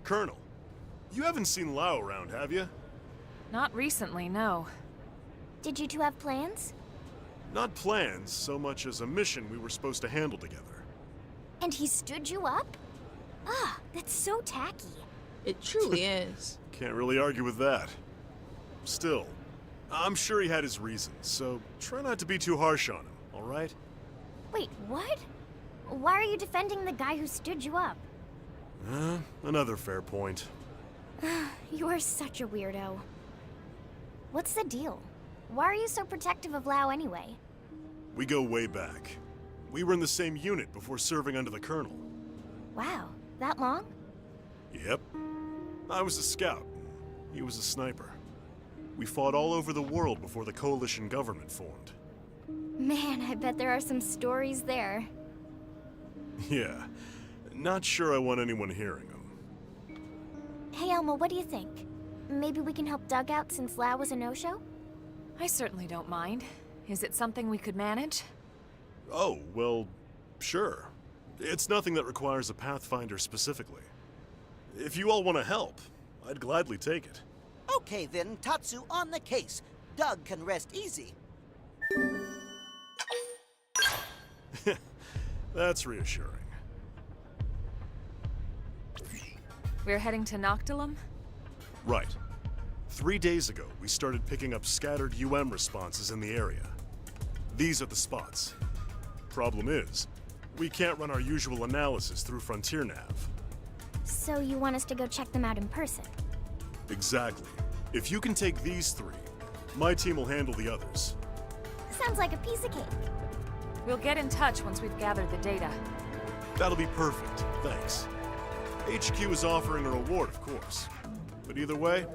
Colonel, you haven't seen Lao around, have you? Not recently, no. Did you two have plans? Not plans, so much as a mission we were supposed to handle together. And he stood you up? Ah, that's so tacky. It truly is. Can't really argue with that. Still, I'm sure he had his reasons, so try not to be too harsh on him, all right? Wait, what? Why are you defending the guy who stood you up? Another fair point. You are such a weirdo. What's the deal? Why are you so protective of Lao anyway? We go way back. We were in the same unit before serving under the Colonel. Wow, that long? Yep. I was a scout. He was a sniper. We fought all over the world before the coalition government formed. Man, I bet there are some stories there. Yeah. Not sure I want anyone hearing them. Hey, Elma, what do you think? Maybe we can help Doug out since Lao was a no-show? I certainly don't mind. Is it something we could manage? Oh, well, sure. It's nothing that requires a Pathfinder specifically. If you all want to help, I'd gladly take it. Okay then, Tatsu on the case. Doug can rest easy. That's reassuring. We're heading to Noctilum? Right. 3 days ago, we started picking up scattered UM responses in the area. These are the spots. Problem is, we can't run our usual analysis through Frontier Nav. So you want us to go check them out in person? Exactly. If you can take these 3, my team will handle the others. Sounds like a piece of cake. We'll get in touch once we've gathered the data. That'll be perfect, thanks. HQ is offering a reward, of course. But either way,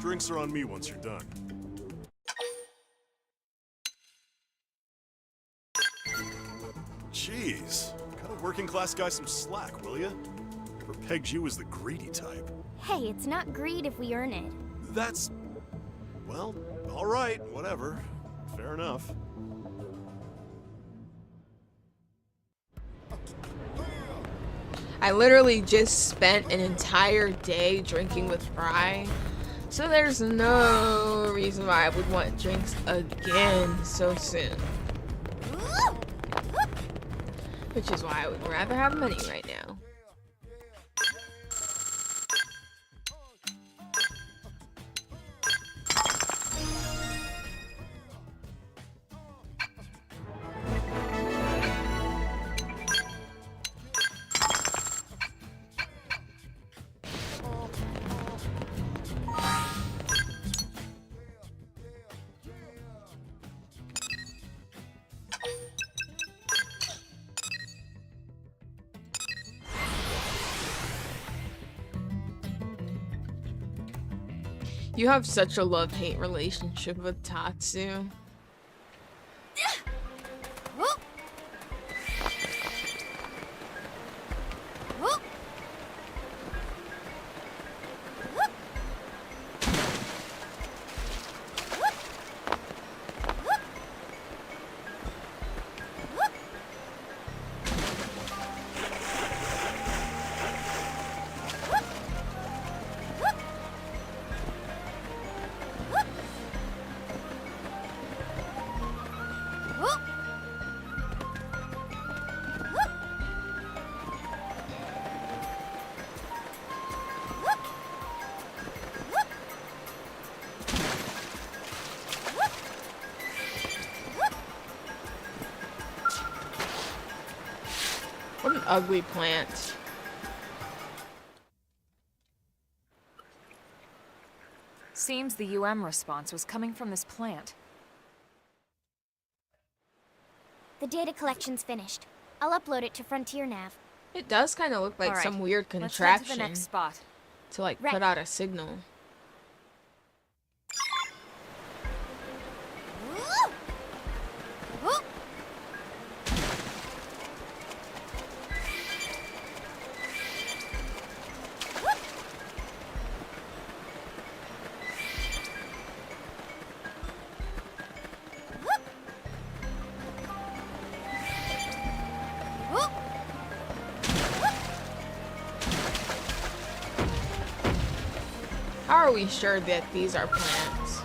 drinks are on me once you're done. Jeez, cut a working class guy some slack, will ya? Never pegged you as the greedy type. Hey, it's not greed if we earn it. That's... well, alright, whatever. Fair enough. I literally just spent an entire day drinking with Fry, so there's no reason why I would want drinks again so soon. Which is why I would rather have money right now. You have such a love-hate relationship with Tatsu. What an ugly plant. Seems the UM response was coming from this plant. The data collection's finished. I'll upload it to Frontier Nav. It does kind of look like Alright, some weird let's head to the contraption next spot. to like Right. put out a signal. How are we sure that these are plants?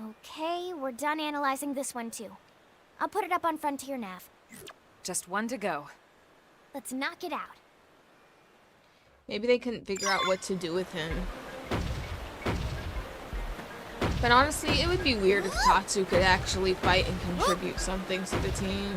Okay, we're done analyzing this one too. I'll put it up on Frontier Nav. Just one to go. Let's knock it out. Maybe they couldn't figure out what to do with him. But honestly, it would be weird if Tatsu could actually fight and contribute something to the team.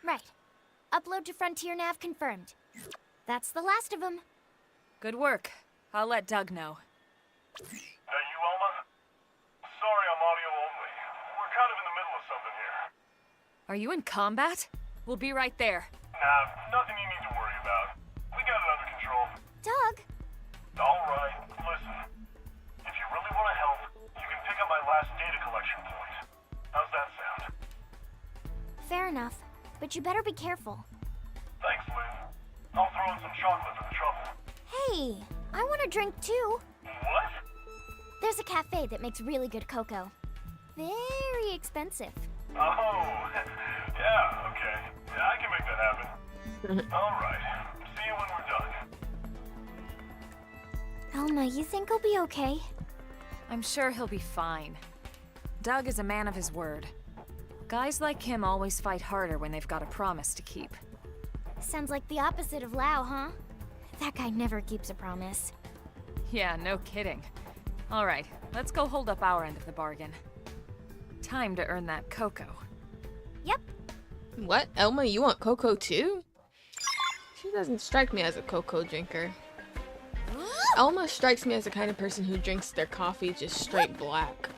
Right. Upload to Frontier Nav confirmed. That's the last of them. Good work. I'll let Doug know. That you, Alma? Sorry, I'm audio only. We're kind of in the middle of something here. Are you in combat? We'll be right there. Nah, Nothing you need to worry about. We got it under control. Doug? Alright, listen. If you really want to help, you can pick up my last data collection point. How's that sound? Fair enough, but you better be careful. Thanks, Lynn. I'll throw in some chocolate for the trouble. Hey, I want a drink too. What? There's a cafe that makes really good cocoa. Very expensive. Oh, yeah, okay. Yeah, I can make that happen. Alright, see you when we're done. Elma, you think he'll be okay? I'm sure he'll be fine. Doug is a man of his word. Guys like him always fight harder when they've got a promise to keep. Sounds like the opposite of Lau, huh? That guy never keeps a promise. Yeah, no kidding. All right, let's go hold up our end of the bargain. Time to earn that cocoa. Yep. What? Elma, you want cocoa too? She doesn't strike me as a cocoa drinker. Elma strikes me as the kind of person who drinks their coffee just straight black.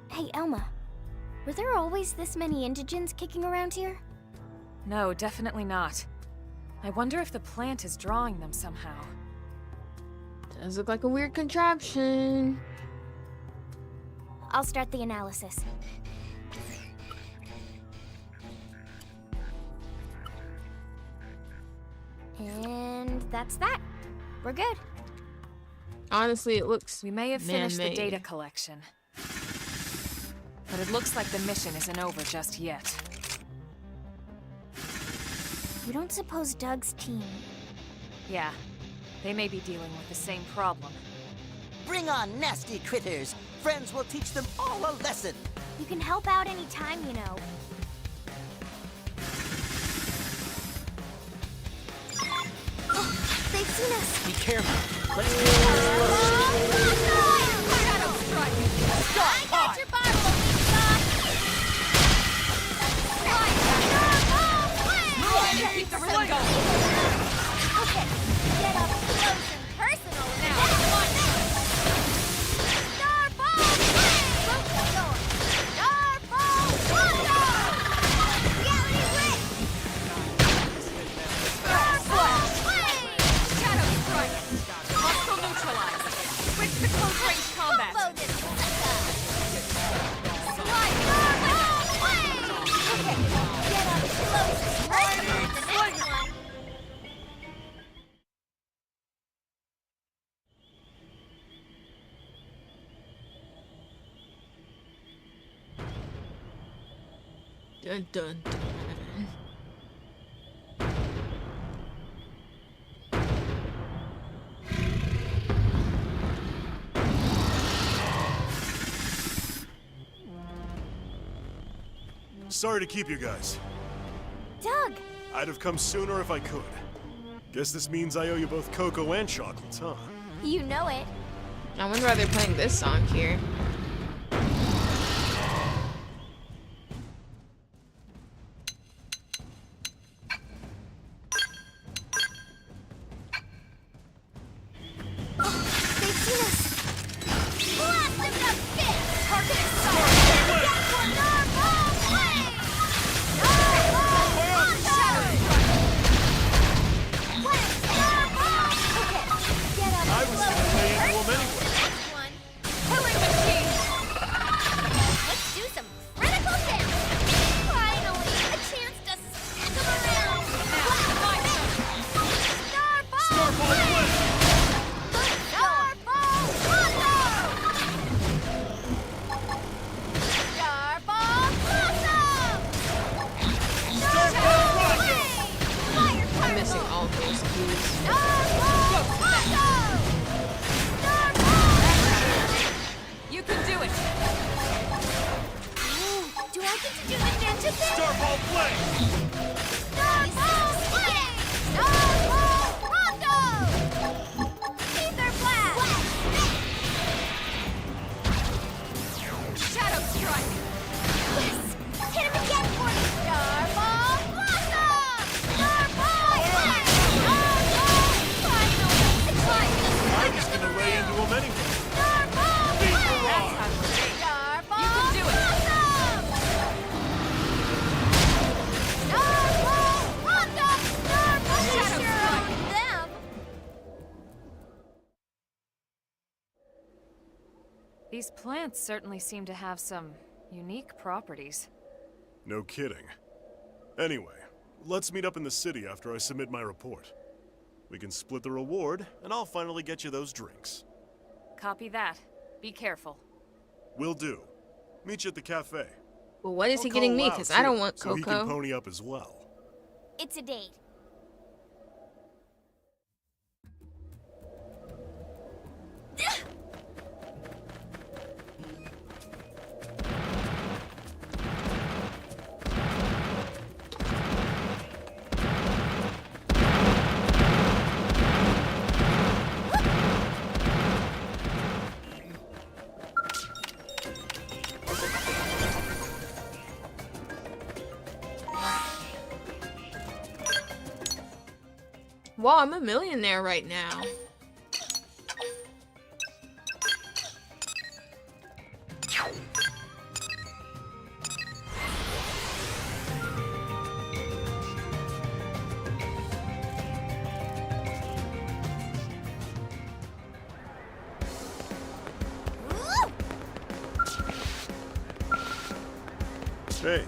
Hey, Elma. Were there always this many indigens kicking around here? No, definitely not. I wonder if the plant is drawing them somehow. Does look like a weird contraption. I'll start the analysis. And that's that. We're good. Honestly, it looks We may have finished the man-made. data collection. But it looks like the mission isn't over just yet. You don't suppose Doug's team... Yeah, they may be dealing with the same problem. Bring on nasty critters. Friends will teach them all a lesson. You can help out any time, you know. They've seen us. Be careful. Let's I got your bottle of weak sauce. Keep the rhythm going. Okay, get up close and personal now. Starball flame! Close the door. Starball flame! Reality blitz! Starball flame! Shadow strike. Hostile neutralized. Switch to close range combat. Combo this sucker! Slide starball flame! Okay, get up close and personal with the next one. Dun dun dun. Sorry to keep you guys. Doug! I'd have come sooner if I could. Guess this means I owe you both cocoa and chocolates, huh? You know it. I wonder why they're playing this song here. They've seen us. Blast them to bits! Target is solid. Starball flame! Starball flame! What? Starball! Okay, get up I was close gonna play and into 'em personal anyway. with the next one. Killing machine. These plants certainly seem to have some unique properties. No kidding. Anyway, let's meet up in the city after I submit my report. We can split the reward, and I'll finally get you those drinks. Copy that. Be careful. Will do. Meet you at the cafe. Well, what is I'll he getting call me? Lau, Because I don't too, want so he can cocoa. pony up as well. It's a date. Wow, I'm a millionaire right now. Hey.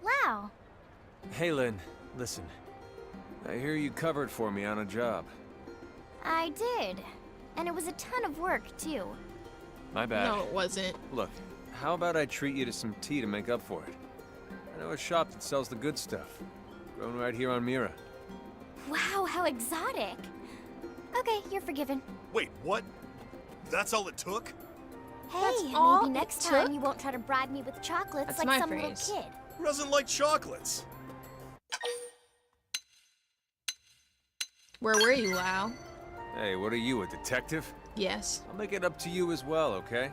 Wow. Hey, Lynn, listen. I hear you covered for me on a job. I did. And it was a ton of work, too. My bad. No, it wasn't. Look, how about I treat you to some tea to make up for it? I know a shop that sells the good stuff. Grown right here on Mira. Wow, how exotic. Okay, you're forgiven. Wait, what? That's all it took? Hey, all maybe next it time took? you won't try to bribe me with chocolates That's like my some phrase. little kid. Who doesn't like chocolates? Where were you, Lau? Hey, what are you, a detective? Yes. I'll make it up to you as well, okay?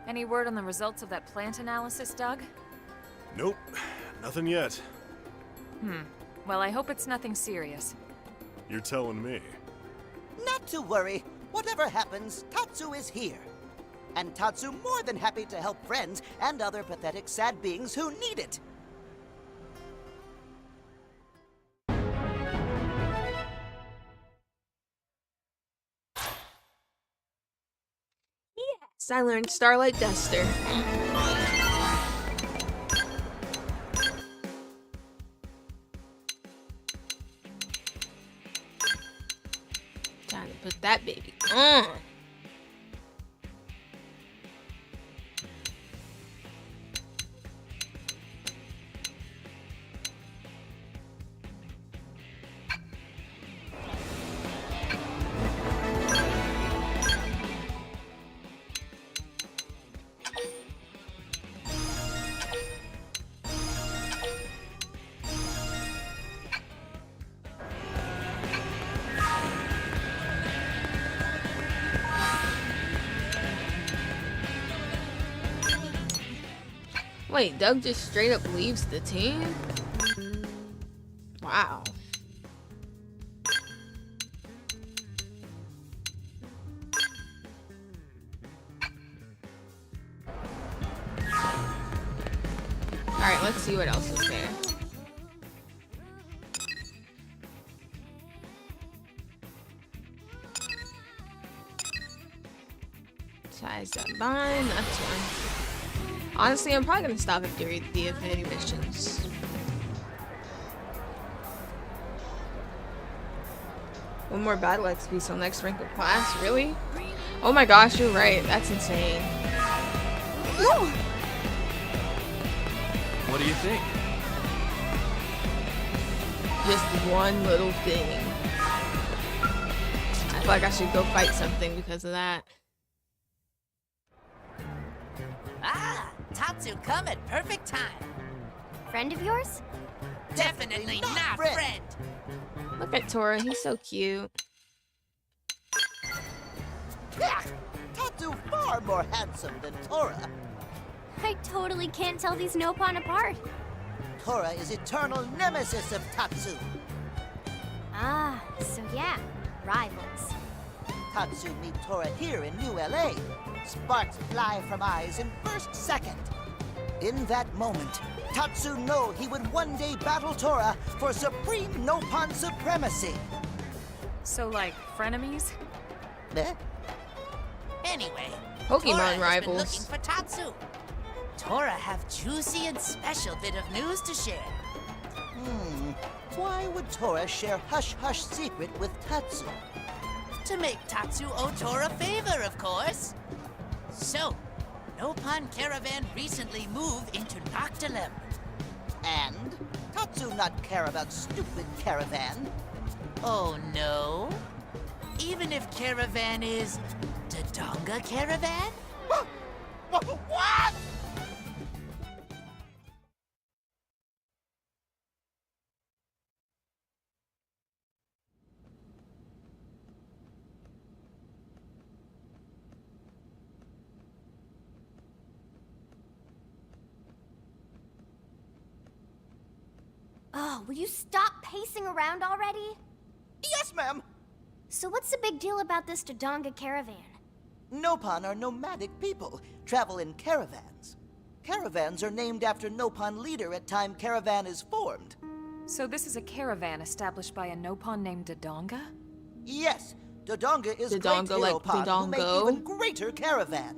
Any word on the results of that plant analysis, Doug? Nope, nothing yet. Well, I hope it's nothing serious. You're telling me. Not to worry. Whatever happens, Tatsu is here. And Tatsu more than happy to help friends and other pathetic sad beings who need it. Yes, I learned Starlight Duster. Time to put that baby on. Wait, Doug just straight up leaves the team? Wow. Alright, let's see what else is there. Size that bind, that's one. Honestly, I'm probably gonna stop after the Affinity Missions. One more battle XP till next rank of class, really? Oh my gosh, you're right, that's insane. No! What do you think? Just one little thing. I feel like I should go fight something because of that. Ah, Tatsu come at perfect time. Friend of yours? Definitely not friend. Look at Tora, he's so cute. Yeah, Tatsu far more handsome than Tora. I totally can't tell these Nopon apart. Tora is eternal nemesis of Tatsu. Ah, so yeah, rivals. Tatsu meet Tora here in New LA. Sparks fly from eyes in first second. In that moment, Tatsu know he would one day battle Tora for supreme Nopon supremacy. So, like, frenemies? Eh? Anyway, Pokemon Tora has been rivals. looking for Tatsu. Tora have juicy and special bit of news to share. Why would Tora share hush-hush secret with Tatsu? To make Tatsu owe Tora a favor, of course. So, Nopon Caravan recently moved into Noctilem. And Tatsu not care about stupid Caravan. Oh no? Even if Caravan is Dodonga Caravan? What? Oh, will you stop pacing around already? Yes, ma'am. So what's the big deal about this Dodonga caravan? Nopon are nomadic people, travel in caravans. Caravans are named after Nopon leader at time caravan is formed. So this is a caravan established by a Nopon named Dodonga? Yes, Dodonga is Dodonga great like Heropon who make Dodongo? even greater caravan.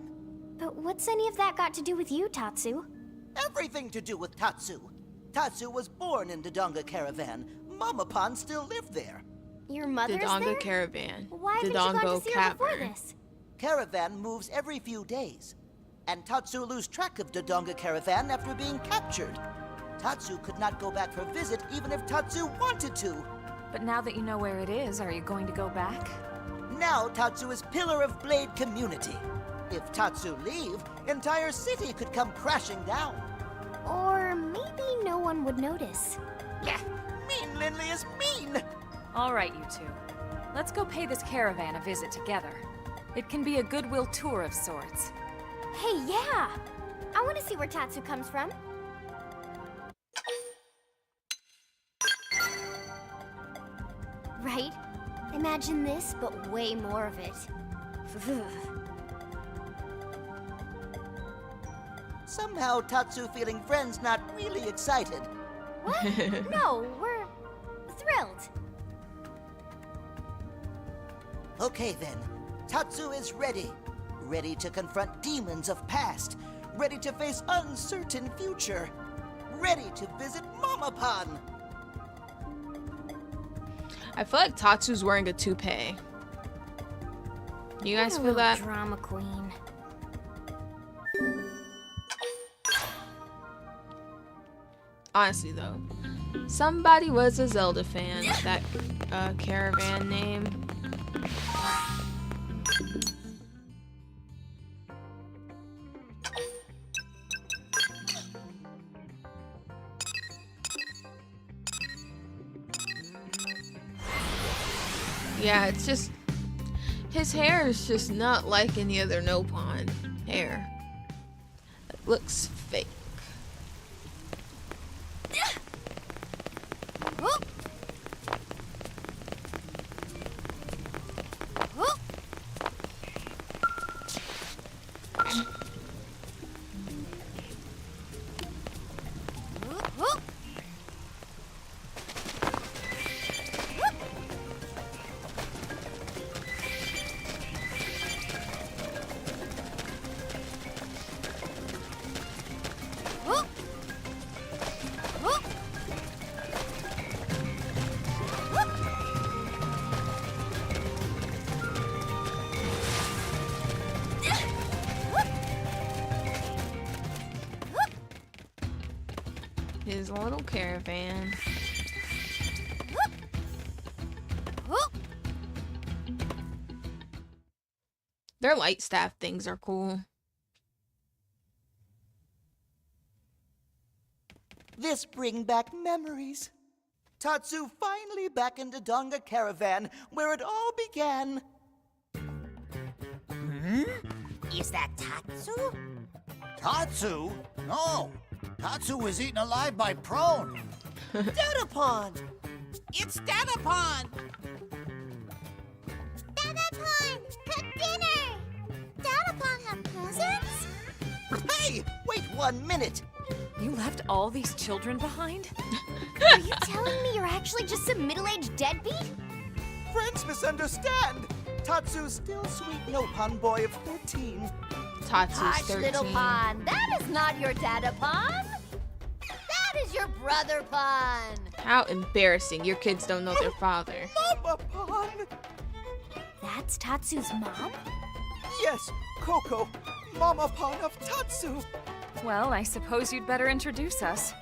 But what's any of that got to do with you, Tatsu? Everything to do with Tatsu. Tatsu was born in Dodonga caravan. Mamapon still lived there. Your mother's Dodonga there? caravan. Why haven't you gone Dodongo to see her before cavern. this? Caravan moves every few days, and Tatsu lose track of Dodonga caravan after being captured. Tatsu could not go back for a visit even if Tatsu wanted to. But now that you know where it is, are you going to go back? Now Tatsu is pillar of Blade community. If Tatsu leave, entire city could come crashing down. Or maybe no one would notice. Yeah, mean Lindley is mean! All right, you two. Let's go pay this caravan a visit together. It can be a goodwill tour of sorts. Hey, yeah! I want to see where Tatsu comes from. Right? Imagine this, but way more of it. Somehow Tatsu feeling friends not really excited. What? No, we're thrilled. Okay then, Tatsu is ready. Ready to confront demons of past. Ready to face uncertain future. Ready to visit Mamapon. I feel like Tatsu's wearing a toupee. You guys feel that? Drama queen. Honestly though, somebody was a Zelda fan. That caravan name. Yeah, it's just his hair is just not like any other Nopon hair. It looks fake. His little caravan. Their light staff things are cool. This bring back memories. Tatsu finally back in Dodonga Caravan, where it all began. Is that Tatsu? Tatsu? No. Tatsu was eaten alive by Prone. Datapon! It's Datapon! Datapon! Cook dinner! Datapon have presents? Hey, wait 1 minute. You left all these children behind? Are you telling me you're actually just some middle-aged deadbeat? Friends misunderstand. Tatsu's still sweet Nopon boy of 13. Tatsu's Hush, 13. little Pon. That is not your dada Pon. That is your brother Pon. How embarrassing. Your kids don't know their father. Mama Pon! That's Tatsu's mom? Yes, Coco, Mama Pon of Tatsu. Well, I suppose you'd better introduce us.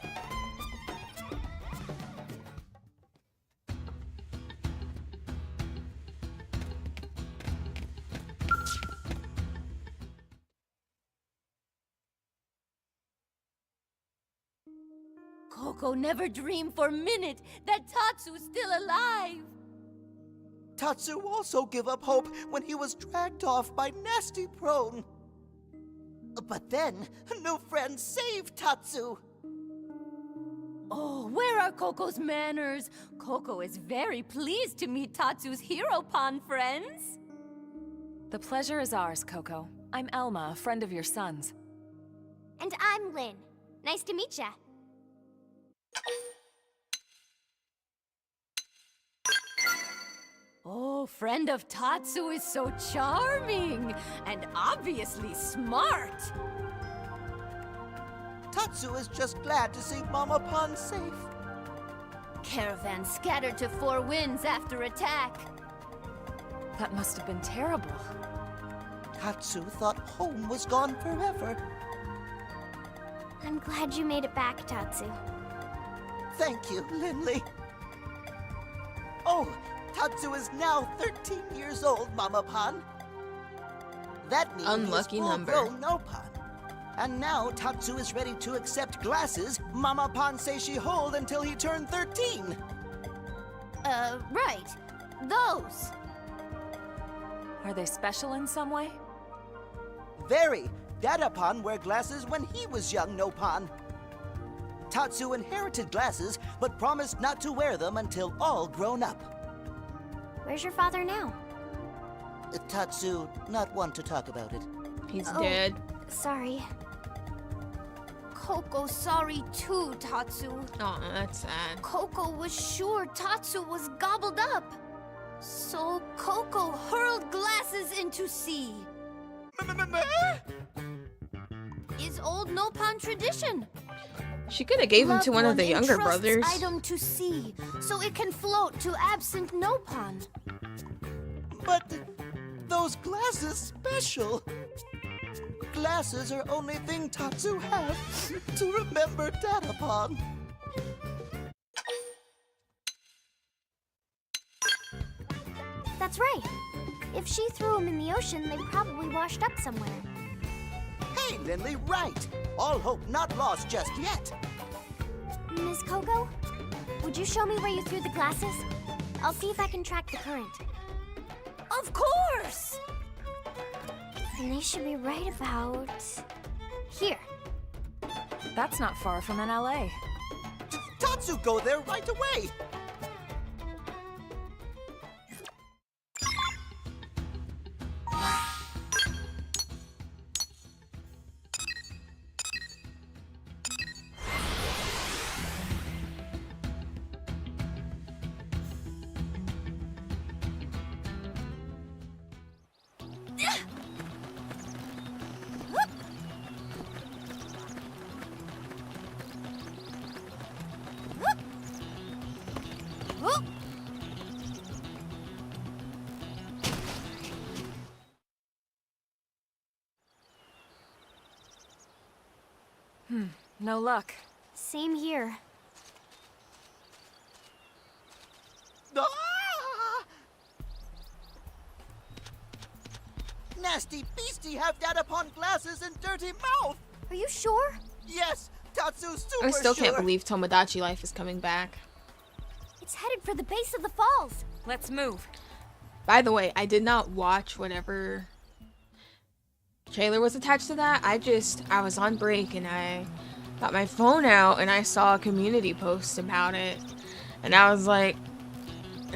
Coco never dreamed for a minute that Tatsu's still alive. Tatsu also gave up hope when he was dragged off by Nasty Prone. But then, new friends saved Tatsu. Oh, where are Coco's manners? Coco is very pleased to meet Tatsu's hero Pon friends. The pleasure is ours, Coco. I'm Elma, a friend of your son's. And I'm Lynn. Nice to meet ya. Oh, friend of Tatsu is so charming and obviously smart. Tatsu is just glad to see Mama Pon safe. Caravan scattered to 4 winds after attack. That must have been terrible. Tatsu thought home was gone forever. I'm glad you made it back, Tatsu. Thank you, Linley. Oh, Tatsu is now 13 years old, Mama Pon. That means Unlucky he's number. full-grown Nopon. And now Tatsu is ready to accept glasses Mama Pon says she hold until he turned 13. Right. Those. Are they special in some way? Very. Dada Pon wear glasses when he was young Nopon. Tatsu inherited glasses, but promised not to wear them until all grown up. Where's your father now? Tatsu, not one to talk about it. He's dead. Sorry. Coco's sorry too, Tatsu. Oh, that's sad. Coco was sure Tatsu was gobbled up. So Coco hurled glasses into sea. Is old Nopon tradition. She could have gave him to one of the younger entrusts brothers. Item to sea, so it can float to absent Nopon. But those glasses special. Glasses are only thing Tatsu have to remember Dada Pon. That's right. If she threw them in the ocean, they probably washed up somewhere. Hey, Linley, right. All hope not lost just yet. Miss Coco, would you show me where you threw the glasses? I'll see if I can track the current. Of course! And they should be right about here. That's not far from an LA. Tatsu go there right away. No luck. Same here. Ah! Nasty beastie have Dada Pon glasses and dirty mouth. Are you sure? Yes, Tatsu's super I still can't sure. believe Tomodachi Life is coming back. It's headed for the base of the falls. Let's move. By the way, I did not watch whatever trailer was attached to that. I was on break and I got my phone out and I saw a community post about it. And I was like,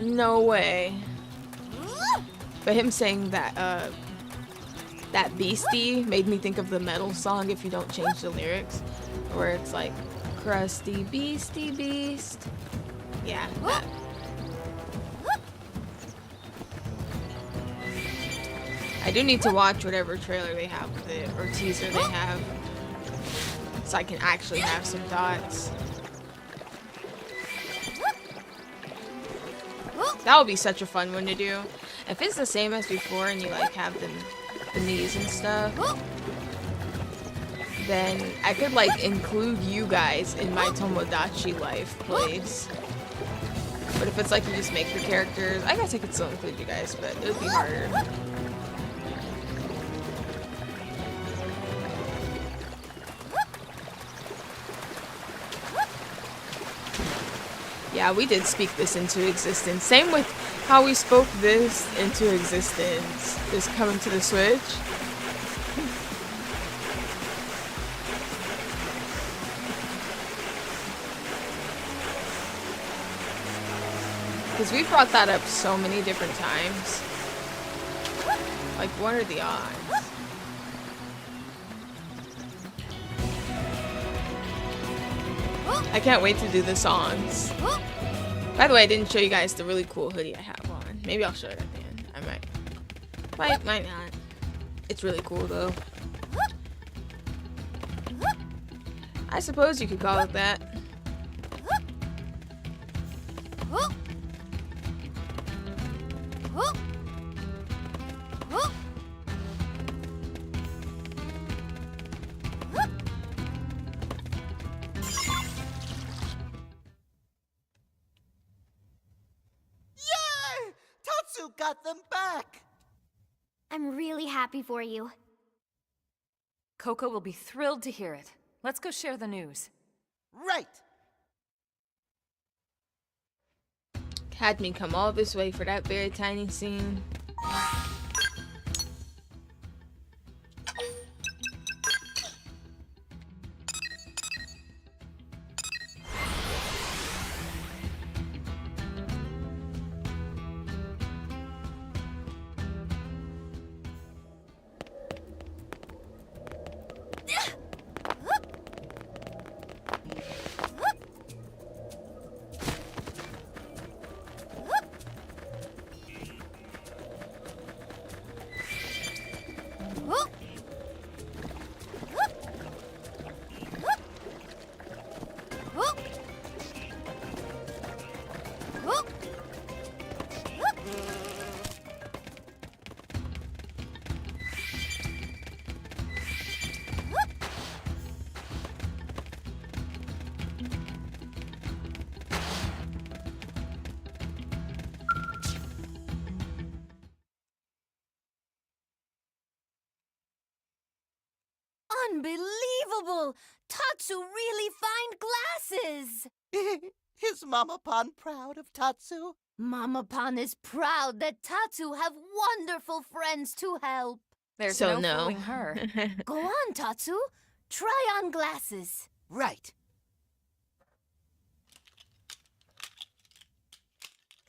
no way. But him saying that that beastie made me think of the metal song If You Don't Change the Lyrics, where it's like, crusty beastie beast. Yeah, that. I do need to watch whatever trailer they have with it, or teaser they have, so I can actually have some thoughts. That would be such a fun one to do. If it's the same as before and you like have the knees and stuff, then I could like include you guys in my Tomodachi Life plays. But if it's like you just make the characters, I guess I could still include you guys, but it would be harder. Yeah, we did speak this into existence. Same with how we spoke this into existence. This coming to the Switch. Because we've brought that up so many different times. Like, what are the odds? I can't wait to do the songs. By the way, I didn't show you guys the really cool hoodie I have on. Maybe I'll show it at the end. I might. Might not. It's really cool though. I suppose you could call it that. Got them back! I'm really happy for you. Coco will be thrilled to hear it. Let's go share the news. Right! Had me come all this way for that very tiny scene. Unbelievable! Tatsu really find glasses! Is Mama Pan proud of Tatsu? Mama Pan is proud that Tatsu have wonderful friends to help. There's So no no. fooling her. Go on, Tatsu. Try on glasses. Right.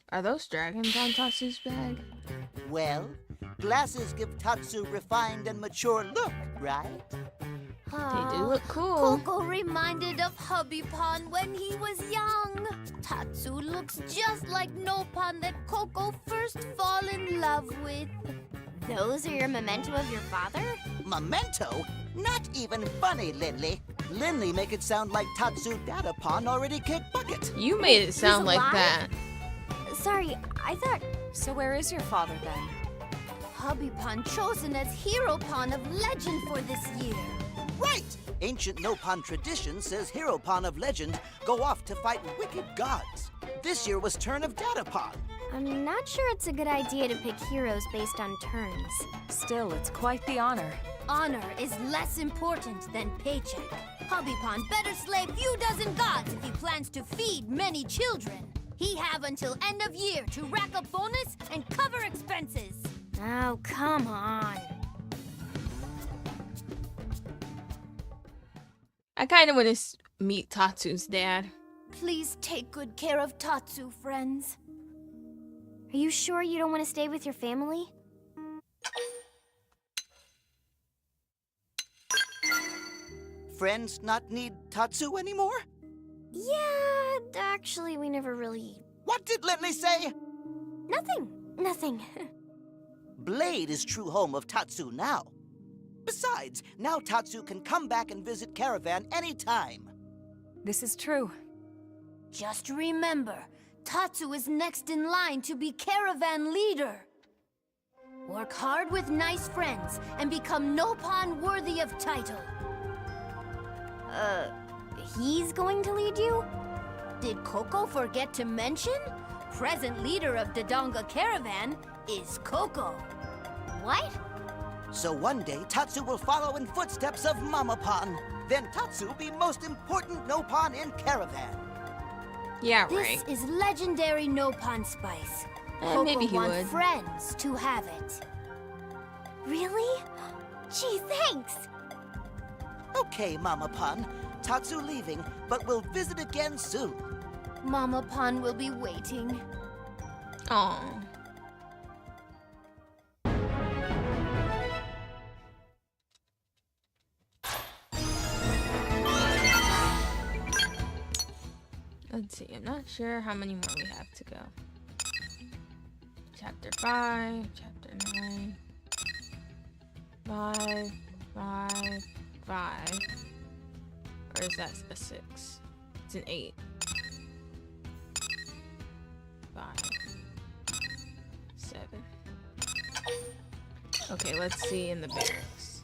Are those dragons on Tatsu's bag? Well, glasses give Tatsu refined and mature look, right? They do look cool. Coco reminded of Hubby Pan when he was young. Tatsu looks just like Nopan that Coco first fall in love with. Those are your memento of your father? Memento? Not even funny, Linley. Linley make it sound like Tatsu Datapan already kicked bucket. You made it sound like alive? that. Sorry, I thought... So where is your father then? Hubby Pan chosen as Hero Pan of Legend for this year. Right! Ancient Nopan tradition says Hero Pan of Legend go off to fight wicked gods. This year was turn of Datapan. I'm not sure it's a good idea to pick heroes based on turns. Still, it's quite the honor. Honor is less important than paycheck. Hubby Pan better slay few dozen gods if he plans to feed many children. He have until end of year to rack up bonus and cover expenses. Oh, come on. I kind of want to meet Tatsu's dad. Please take good care of Tatsu, friends. Are you sure you don't want to stay with your family? friends not need Tatsu anymore? Yeah, actually, we never really... What did Lindley say? Nothing. Blade is true home of Tatsu now. Besides, now Tatsu can come back and visit Caravan anytime. This is true. Just remember, Tatsu is next in line to be Caravan leader. Work hard with nice friends and become Nopon worthy of title. He's going to lead you? Did Coco forget to mention? Present leader of Dodonga Caravan is Coco. What? So one day, Tatsu will follow in footsteps of Mamapon. Then Tatsu will be most important Nopon in Caravan. Yeah, This right. is legendary Nopon spice. Maybe Coco he wants would. friends to have it. Really? Gee, thanks. Okay, Mamapon. Tatsu leaving, but we'll visit again soon. Mamapon will be waiting. Aww. Let's see, I'm not sure how many more we have to go. Chapter 5, Chapter 9. 5, 5, 5. Or is that a 6? It's an 8. 5, 7. Okay, let's see in the barracks.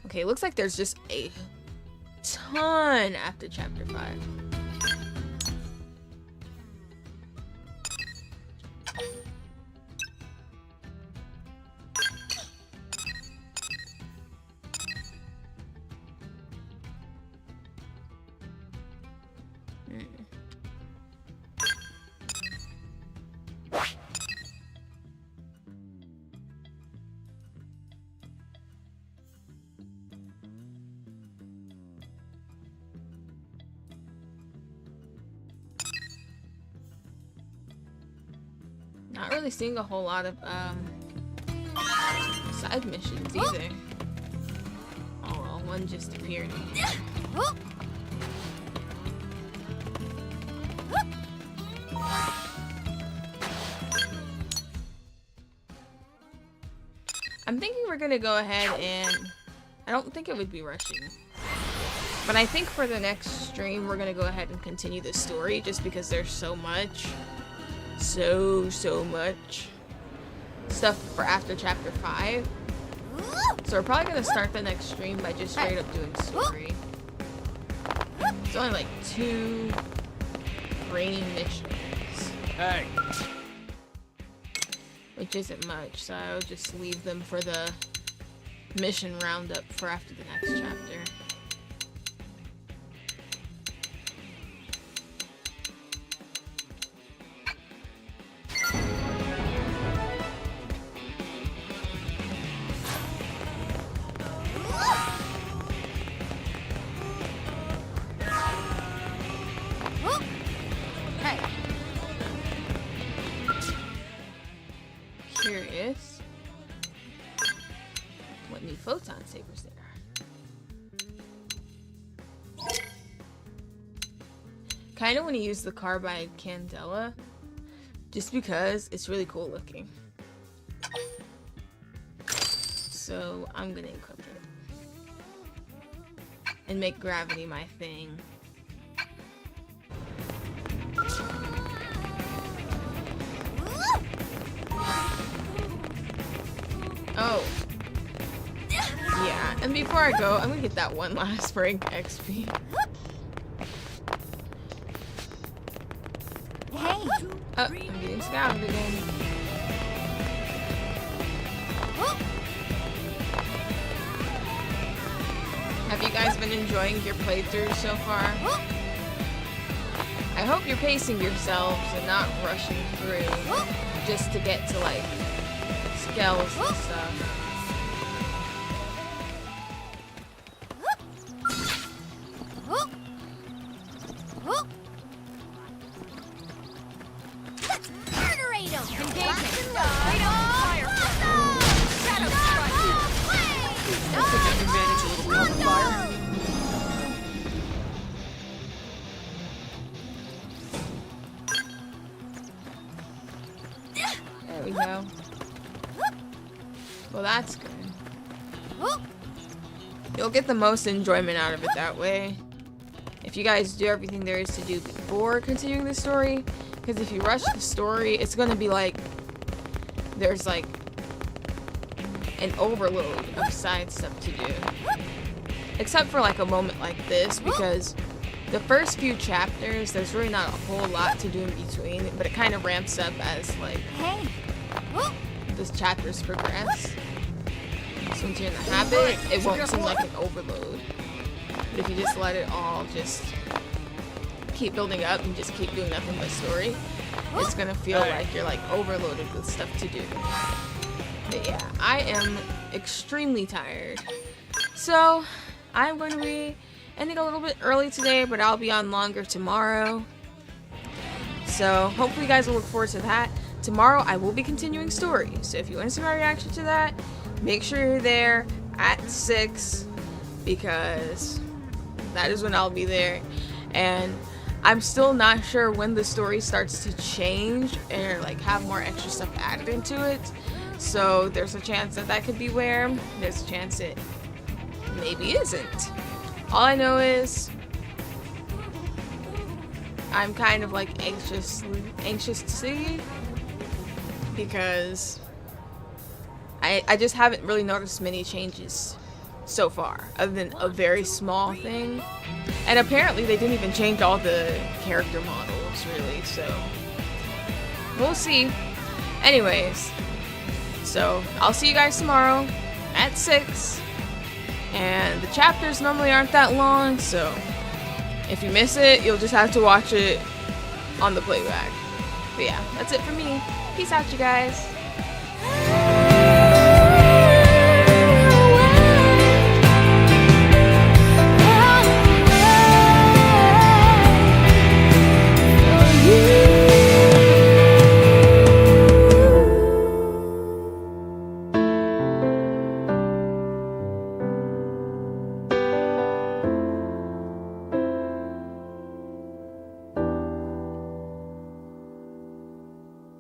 Okay, looks like there's just a ton after chapter 5. Not really seeing a whole lot of side missions either. Oh well, one just appeared. I'm thinking we're gonna go ahead and I don't think it would be rushing. But I think for the next stream we're gonna go ahead and continue the story just because there's so much. So much stuff for after chapter 5. So we're probably gonna start the next stream by just straight up doing story. It's only like 2 rain missions. Hey. Which isn't much, so I'll just leave them for the mission roundup for after the next chapter. Curious what new photon sabers there are. Kind of want to use the carbide candela just because it's really cool looking. So I'm gonna equip it and make gravity my thing. Oh. Yeah, and before I go, I'm gonna get that one last rank XP. Hey! I'm getting scouted again. Have you guys been enjoying your playthrough so far? I hope you're pacing yourselves and not rushing through just to get to like scales and stuff. Murderate him! Engage You'll get the most enjoyment out of it that way. If you guys do everything there is to do before continuing the story, because if you rush the story, it's gonna be like there's like an overload of side stuff to do. Except for like a moment like this, because the first few chapters, there's really not a whole lot to do in between, but it kind of ramps up as like the chapters progress. So once you're in the habit, it won't seem like an overload. But if you just let it all just keep building up and just keep doing nothing but story, it's gonna feel like you're like overloaded with stuff to do. But yeah, I am extremely tired. So I'm going to be ending a little bit early today, but I'll be on longer tomorrow. So hopefully you guys will look forward to that. Tomorrow I will be continuing story. So if you want to see my reaction to that, make sure you're there at 6, because that is when I'll be there. And I'm still not sure when the story starts to change and like have more extra stuff added into it. So there's a chance that that could be where, there's a chance it maybe isn't. All I know is I'm kind of like anxious to see, because I just haven't really noticed many changes so far, other than a very small thing. And apparently they didn't even change all the character models really, so we'll see. Anyways, so I'll see you guys tomorrow at 6. And the chapters normally aren't that long, so if you miss it, you'll just have to watch it on the playback. But yeah, that's it for me. Peace out, you guys.